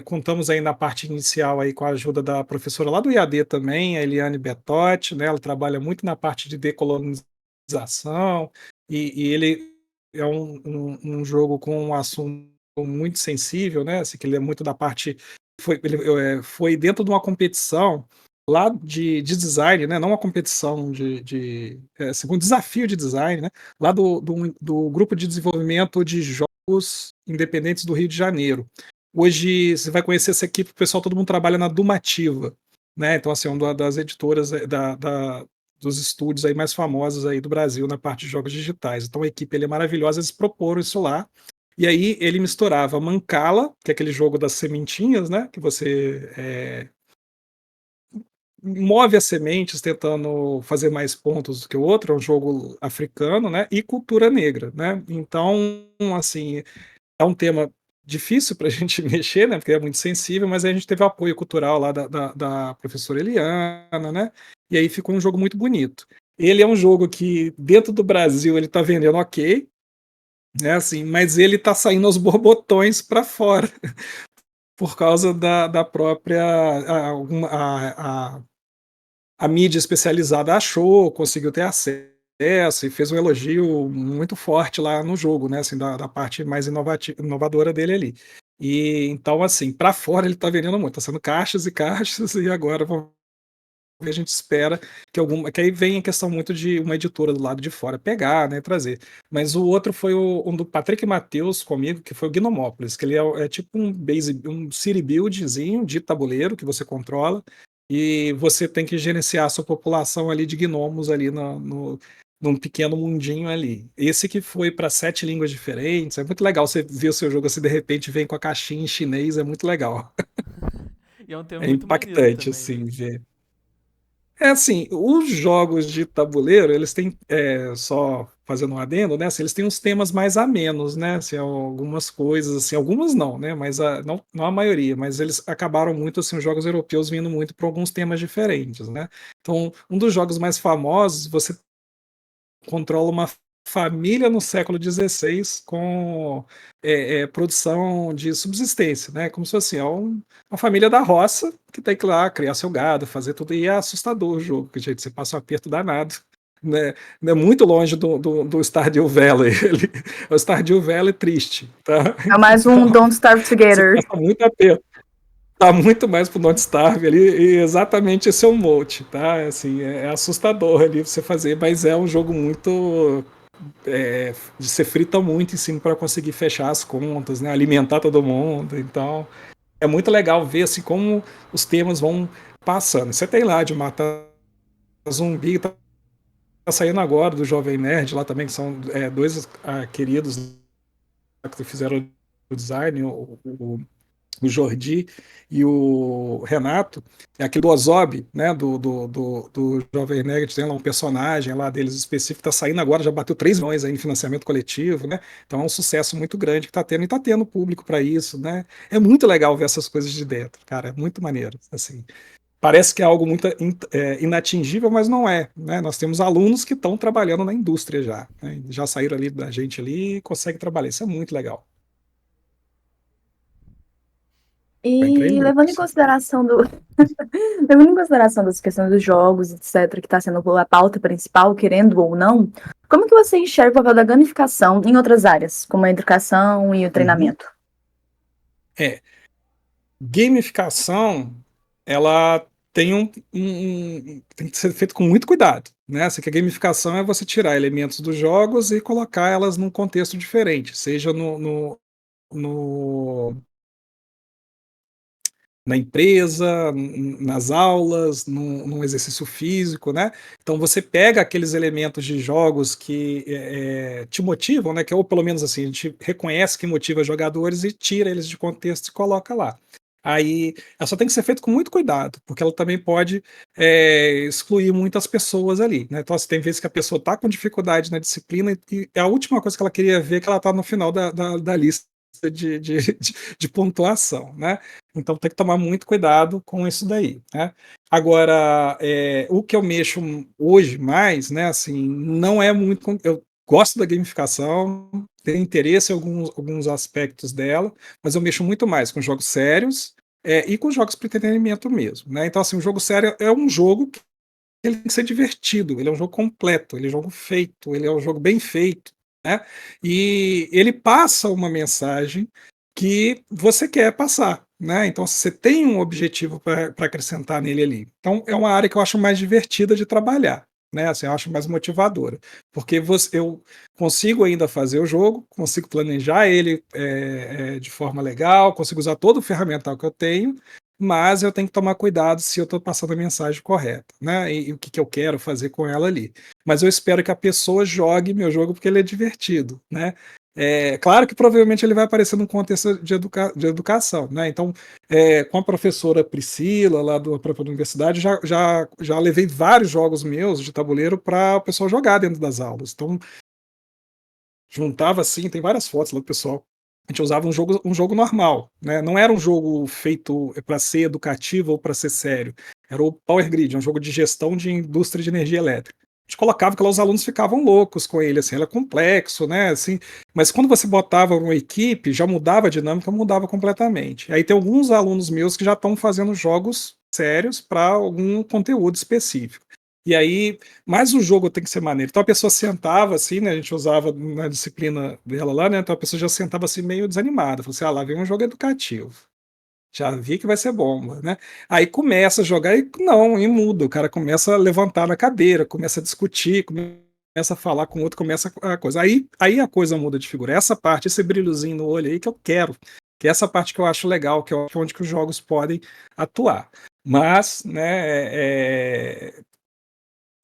Contamos aí na parte inicial aí com a ajuda da professora lá do IAD também, a Eliane Betotti, né? Ela trabalha muito na parte de decolonização e ele é um jogo com um assunto muito sensível, né? Assim, que ele é muito da parte ele foi dentro de uma competição lá de design, né? Não uma competição um desafio de design, né? Lá do grupo de desenvolvimento de jogos independentes do Rio de Janeiro. Hoje você vai conhecer essa equipe, o pessoal, todo mundo trabalha na Dumativa, né? Então, assim, uma das editoras dos estúdios aí mais famosos aí do Brasil na parte de jogos digitais. Então a equipe é maravilhosa, eles proporam isso lá. E aí ele misturava Mancala, que é aquele jogo das sementinhas, né? Que você move as sementes tentando fazer mais pontos do que o outro, é um jogo africano, né? E cultura negra, né? Então, assim, é um tema difícil para a gente mexer, né? Porque é muito sensível, mas aí a gente teve o apoio cultural lá da professora Eliana, né? E aí ficou um jogo muito bonito. Ele é um jogo que, dentro do Brasil, ele está vendendo ok, né, assim, mas ele tá saindo aos borbotões para fora por causa da própria a mídia especializada achou, conseguiu ter acesso e fez um elogio muito forte lá no jogo, né, assim, da parte mais inovadora dele ali. E então, assim, para fora ele tá vendendo muito, tá sendo caixas e caixas, e agora a gente espera que aí vem a questão muito de uma editora do lado de fora pegar, né, trazer. Mas o outro foi um do Patrick Matheus comigo, que foi o Gnomópolis, que ele é tipo um city buildzinho de tabuleiro que você controla, e você tem que gerenciar a sua população ali de gnomos ali num pequeno mundinho ali. Esse que foi para 7 línguas diferentes, é muito legal você ver o seu jogo assim, de repente vem com a caixinha em chinês, é muito legal. E é um tema É muito maneiro impactante, também, né? assim, ver. É assim, os jogos de tabuleiro, eles têm, só fazendo um adendo, né, assim, eles têm uns temas mais amenos, né, assim, algumas coisas, assim, algumas não, né, mas não a maioria, mas eles acabaram muito, assim, os jogos europeus vindo muito para alguns temas diferentes, né. Então, um dos jogos mais famosos, você controla uma família no século XVI com produção de subsistência, né? Como se fosse assim, uma família da roça que tem que ir lá criar seu gado, fazer tudo, e é assustador o jogo, que gente, você passa um aperto danado. Né? Não é muito longe do Stardew Valley. O Stardew Valley triste, tá? É mais um Então, Don't Starve você Together. passa muito aperto. Tá muito mais pro Don't Starve ali, e exatamente esse é o mote, tá? Assim, é assustador ali você fazer, mas é um jogo muito. Você frita muito em cima para conseguir fechar as contas, né? Alimentar todo mundo. Então, é muito legal ver assim como os temas vão passando. Você tem lá de matar zumbi, tá saindo agora do Jovem Nerd lá também, que são dois queridos que fizeram o design, o Jordi e o Renato, é aquele do Ozob, né, do Jovem Nerd, tem lá um personagem lá deles específico, tá saindo agora, já bateu 3 milhões aí em financiamento coletivo, né, então é um sucesso muito grande que tá tendo, e tá tendo público para isso, né, é muito legal ver essas coisas de dentro, cara, é muito maneiro, assim, parece que é algo muito inatingível, mas não é, né, nós temos alunos que estão trabalhando na indústria já, né, já saíram ali da gente ali e conseguem trabalhar, isso é muito legal, vai entrar em E levando em lucros. consideração levando em consideração das questões dos jogos, etc., que está sendo a pauta principal, querendo ou não, como que você enxerga o papel da gamificação em outras áreas, como a educação e o Uhum. treinamento? É, gamificação, ela tem que ser feito com muito cuidado, né? Assim, que a gamificação é você tirar elementos dos jogos e colocar elas num contexto diferente, seja no- na empresa, nas aulas, num exercício físico, né? Então você pega aqueles elementos de jogos que te motivam, né? Que ou pelo menos assim a gente reconhece que motiva jogadores e tira eles de contexto e coloca lá. Aí ela só tem que ser feito com muito cuidado, porque ela também pode excluir muitas pessoas ali, né? Então assim, tem vezes que a pessoa está com dificuldade na disciplina e a última coisa que ela queria ver é que ela está no final da lista de pontuação, né? Então tem que tomar muito cuidado com isso daí, né? Agora, o que eu mexo hoje mais, né, assim, não é muito. Eu gosto da gamificação, tenho interesse em alguns aspectos dela, mas eu mexo muito mais com jogos sérios e com jogos para entretenimento mesmo, né? Então, assim, um jogo sério é um jogo que ele tem que ser divertido, ele é um jogo completo, ele é um jogo feito, ele é um jogo bem feito, né? E ele passa uma mensagem que você quer passar, né? Então você tem um objetivo para acrescentar nele ali. Então é uma área que eu acho mais divertida de trabalhar, né? Assim, eu acho mais motivadora, porque eu consigo ainda fazer o jogo, consigo planejar ele de forma legal, consigo usar todo o ferramental que eu tenho, mas eu tenho que tomar cuidado se eu estou passando a mensagem correta, né? E o que, que eu quero fazer com ela ali. Mas eu espero que a pessoa jogue meu jogo porque ele é divertido, né? Claro que provavelmente ele vai aparecer num contexto de educação, né? Então, com a professora Priscila, lá da própria universidade, já levei vários jogos meus de tabuleiro para o pessoal jogar dentro das aulas. Então, juntava assim, tem várias fotos lá do pessoal. A gente usava um jogo normal, né? Não era um jogo feito para ser educativo ou para ser sério. Era o Power Grid, um jogo de gestão de indústria de energia elétrica. gente colocava que lá os alunos ficavam loucos com ele, assim, era complexo, né, assim, mas quando você botava uma equipe, já mudava a dinâmica, mudava completamente. Aí tem alguns alunos meus que já estão fazendo jogos sérios para algum conteúdo específico. E aí, mas o jogo tem que ser maneiro. Então a pessoa sentava assim, né? A gente usava na disciplina dela lá, né? Então a pessoa já sentava assim meio desanimada. Falou assim: lá vem um jogo educativo. Já vi que vai ser bomba, né? Aí começa a jogar e não, e muda. O cara começa a levantar na cadeira, começa a discutir, começa a falar com o outro, começa a coisa. Aí a coisa muda de figura. Essa parte, esse brilhozinho no olho aí que eu quero. Que é essa parte que eu acho legal, que é onde que os jogos podem atuar. Mas, né,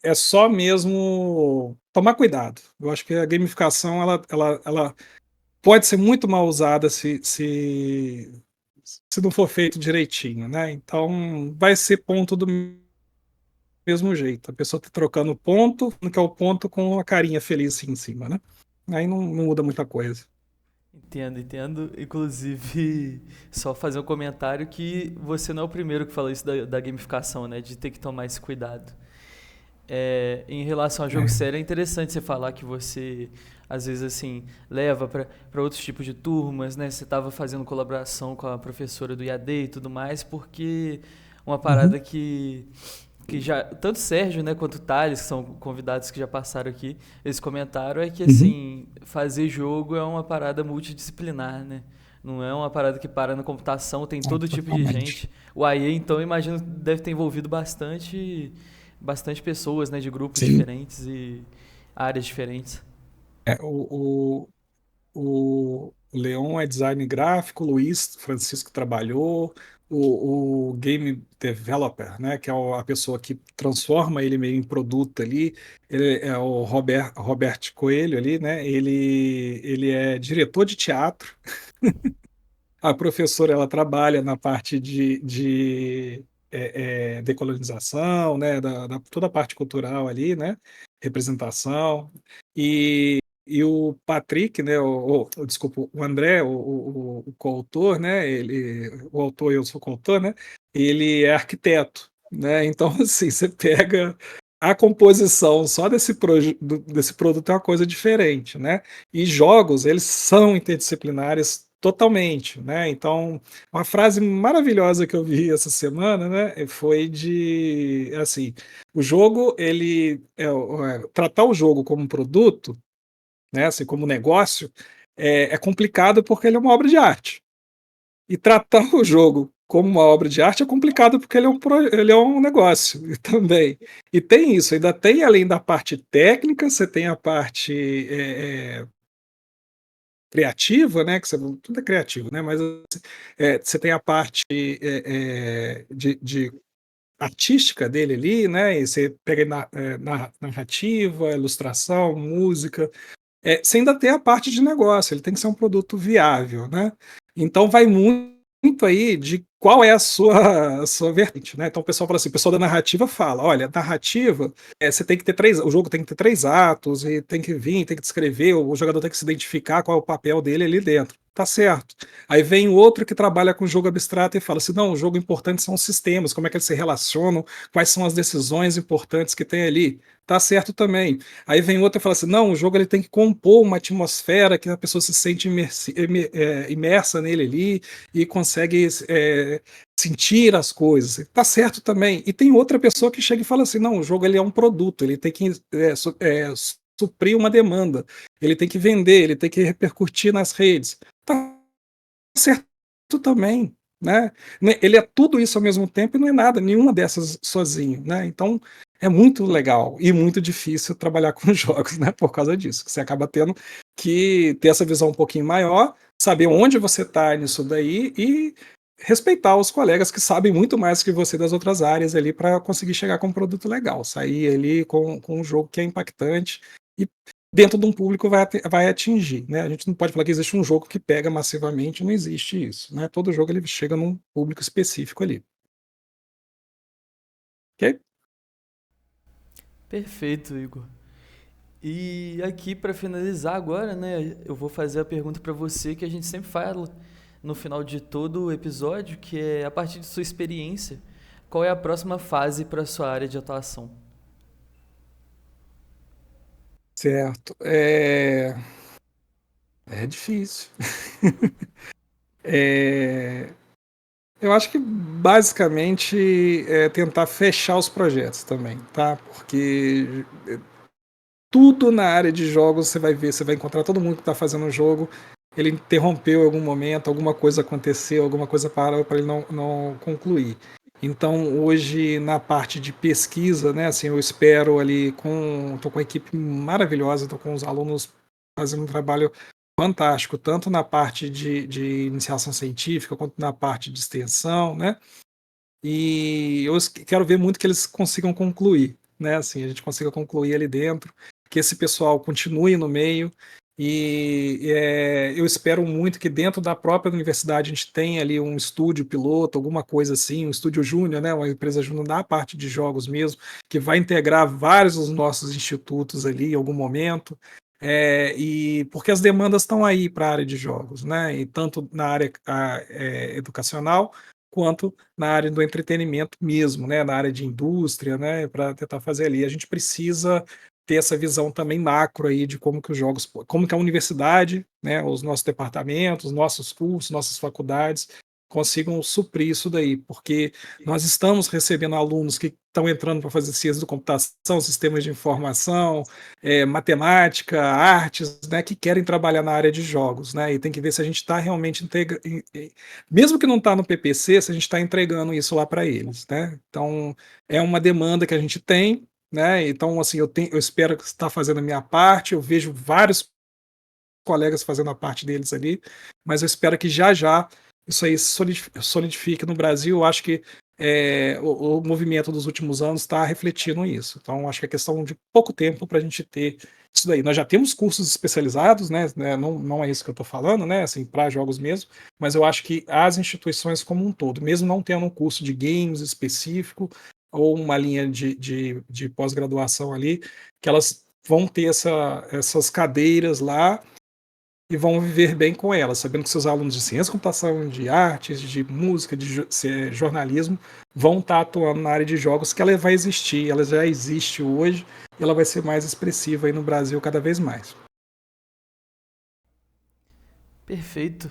é só mesmo tomar cuidado. Eu acho que a gamificação ela pode ser muito mal usada se não for feito direitinho, né? Então vai ser ponto do mesmo jeito. A pessoa tá trocando ponto, que é o ponto com a carinha feliz assim em cima, né? Aí não muda muita coisa. Entendo, entendo. Inclusive, só fazer um comentário que você não é o primeiro que falou isso da gamificação, né? De ter que tomar esse cuidado. Em relação a jogo sério, é interessante você falar que você, às vezes, assim, leva para outros tipos de turmas, né? Você estava fazendo colaboração com a professora do IAD e tudo mais, porque uma parada que já, tanto o Sérgio, né, quanto o Thales, que são convidados que já passaram aqui, eles comentaram, é que, assim, fazer jogo é uma parada multidisciplinar, né? Não é uma parada que para na computação, tem todo tipo de Totalmente. gente. O AE, então, eu imagino que deve ter envolvido bastante pessoas, né, de grupos Sim. diferentes e áreas diferentes. É, o Leon é design gráfico, o Luiz Francisco trabalhou, o game developer, né, que é a pessoa que transforma ele meio em produto ali, ele é o Robert Coelho ali, né, ele é diretor de teatro. A professora ela trabalha na parte de decolonização, né, toda a parte cultural ali, né, representação. E o Patrick, né, desculpa, o André, o coautor, né, o autor e eu sou coautor, né, ele é arquiteto, né, então assim, você pega a composição só desse produto é uma coisa diferente, né, e jogos, eles são interdisciplinares totalmente, né, então uma frase maravilhosa que eu vi essa semana, né, foi assim, o jogo, tratar o jogo como um produto, né, assim, como negócio, é complicado porque ele é uma obra de arte. E tratar o jogo como uma obra de arte é complicado porque ele é um negócio também. E tem isso, ainda tem, além da parte técnica, você tem a parte criativa, né? Tudo é criativo, né? Mas você tem a parte de artística dele ali, né? E você pega narrativa, ilustração, música. Você ainda tem a parte de negócio, ele tem que ser um produto viável, né? Então vai muito aí de qual é a sua vertente, né? Então o pessoal fala assim, o pessoal da narrativa fala, olha, narrativa, você tem que ter o jogo tem que ter 3 atos, e tem que vir, tem que descrever, o jogador tem que se identificar qual é o papel dele ali dentro. Tá certo. Aí vem outro que trabalha com jogo abstrato e fala assim, não, o jogo importante são os sistemas, como é que eles se relacionam, quais são as decisões importantes que tem ali. Tá certo também. Aí vem outro e fala assim, não, o jogo ele tem que compor uma atmosfera que a pessoa se sente imersa nele ali e consegue sentir as coisas. Tá certo também. E tem outra pessoa que chega e fala assim, não, o jogo ele é um produto, ele tem que suprir uma demanda, ele tem que vender, ele tem que repercutir nas redes. Tá certo também, né? Ele é tudo isso ao mesmo tempo e não é nada, nenhuma dessas sozinho, né? Então é muito legal e muito difícil trabalhar com jogos, né? Por causa disso, que você acaba tendo que ter essa visão um pouquinho maior, saber onde você está nisso daí e respeitar os colegas que sabem muito mais que você das outras áreas ali para conseguir chegar com um produto legal, sair ali com um jogo que é impactante e dentro de um público vai atingir, né? A gente não pode falar que existe um jogo que pega massivamente, não existe isso, né? Todo jogo ele chega num público específico ali. Ok? Perfeito, Igor. E aqui para finalizar agora, né, eu vou fazer a pergunta para você que a gente sempre fala no final de todo o episódio, que é a partir de sua experiência, qual é a próxima fase para sua área de atuação? Certo. É difícil. É, eu acho que basicamente é tentar fechar os projetos também, tá? Porque tudo na área de jogos você vai ver, você vai encontrar todo mundo que está fazendo um jogo, ele interrompeu em algum momento, alguma coisa aconteceu, alguma coisa parou para ele não concluir. Então hoje na parte de pesquisa, né, assim, eu espero ali tô com uma equipe maravilhosa, tô com os alunos fazendo um trabalho fantástico, tanto na parte de iniciação científica quanto na parte de extensão, né? E eu quero ver muito que eles consigam concluir, né? Assim, a gente consiga concluir ali dentro, que esse pessoal continue no meio. Eu espero muito que dentro da própria universidade a gente tenha ali um estúdio piloto, alguma coisa assim, um estúdio júnior, né? Uma empresa júnior da parte de jogos mesmo, que vai integrar vários dos nossos institutos ali em algum momento. E porque as demandas estão aí para a área de jogos, né? E tanto na área educacional quanto na área do entretenimento mesmo, né, na área de indústria, né, para tentar fazer ali. A gente precisa ter essa visão também macro aí de como que os jogos, como que a universidade, né, os nossos departamentos, os nossos cursos, nossas faculdades consigam suprir isso daí, porque nós estamos recebendo alunos que estão entrando para fazer ciência da computação, sistemas de informação, matemática, artes, né, que querem trabalhar na área de jogos, né, e tem que ver se a gente está realmente mesmo que não está no PPC, se a gente está entregando isso lá para eles, né? Então é uma demanda que a gente tem, né? Então assim eu espero que está fazendo a minha parte. Eu vejo vários colegas fazendo a parte deles ali, mas eu espero que já já isso aí solidifique no Brasil. Eu acho que o movimento dos últimos anos está refletindo isso. Então, acho que é questão de pouco tempo para a gente ter isso daí. Nós já temos cursos especializados, né? Não é isso que eu estou falando, né? Assim, para jogos mesmo, mas eu acho que as instituições como um todo, mesmo não tendo um curso de games específico ou uma linha de pós-graduação ali, que elas vão ter essas cadeiras lá e vão viver bem com ela, sabendo que seus alunos de ciência, computação, de artes, de música, de jornalismo vão estar atuando na área de jogos, que ela vai existir, ela já existe hoje e ela vai ser mais expressiva aí no Brasil cada vez mais. Perfeito.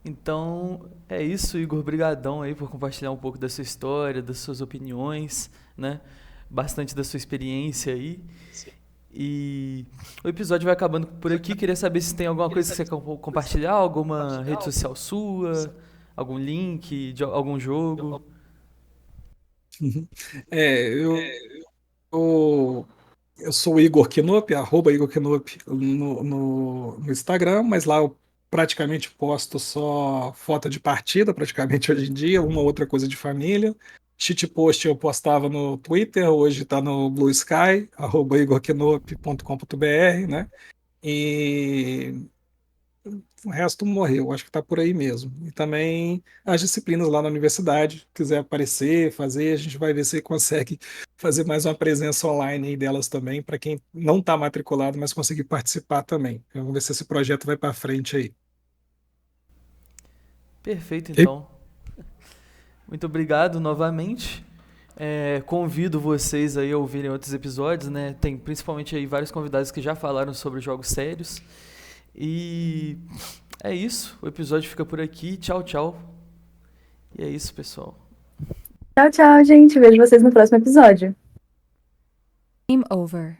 Então, é isso, Igor. Brigadão aí por compartilhar um pouco da sua história, das suas opiniões, né? Bastante da sua experiência aí. E o episódio vai acabando por aqui. Queria saber se tem alguma coisa que você quer compartilhar, alguma rede social sua, algum link de algum jogo. Eu, eu sou o Igor Knop, @Igor Knop no Instagram, mas lá eu praticamente posto só foto de partida, praticamente hoje em dia, uma outra coisa de família. Shitpost eu postava no Twitter, hoje está no Blue Sky, @igorknop.com.br, né? E o resto morreu, acho que está por aí mesmo. E também as disciplinas lá na universidade, quiser aparecer, fazer, a gente vai ver se consegue fazer mais uma presença online aí delas também, para quem não está matriculado, mas conseguir participar também. Vamos ver se esse projeto vai para frente aí. Perfeito, E, então. Muito obrigado novamente. Convido vocês aí a ouvirem outros episódios, né? Tem principalmente aí vários convidados que já falaram sobre jogos sérios. E é isso. O episódio fica por aqui. Tchau, tchau. E é isso, pessoal. Tchau, tchau, gente. Vejo vocês no próximo episódio. Game over.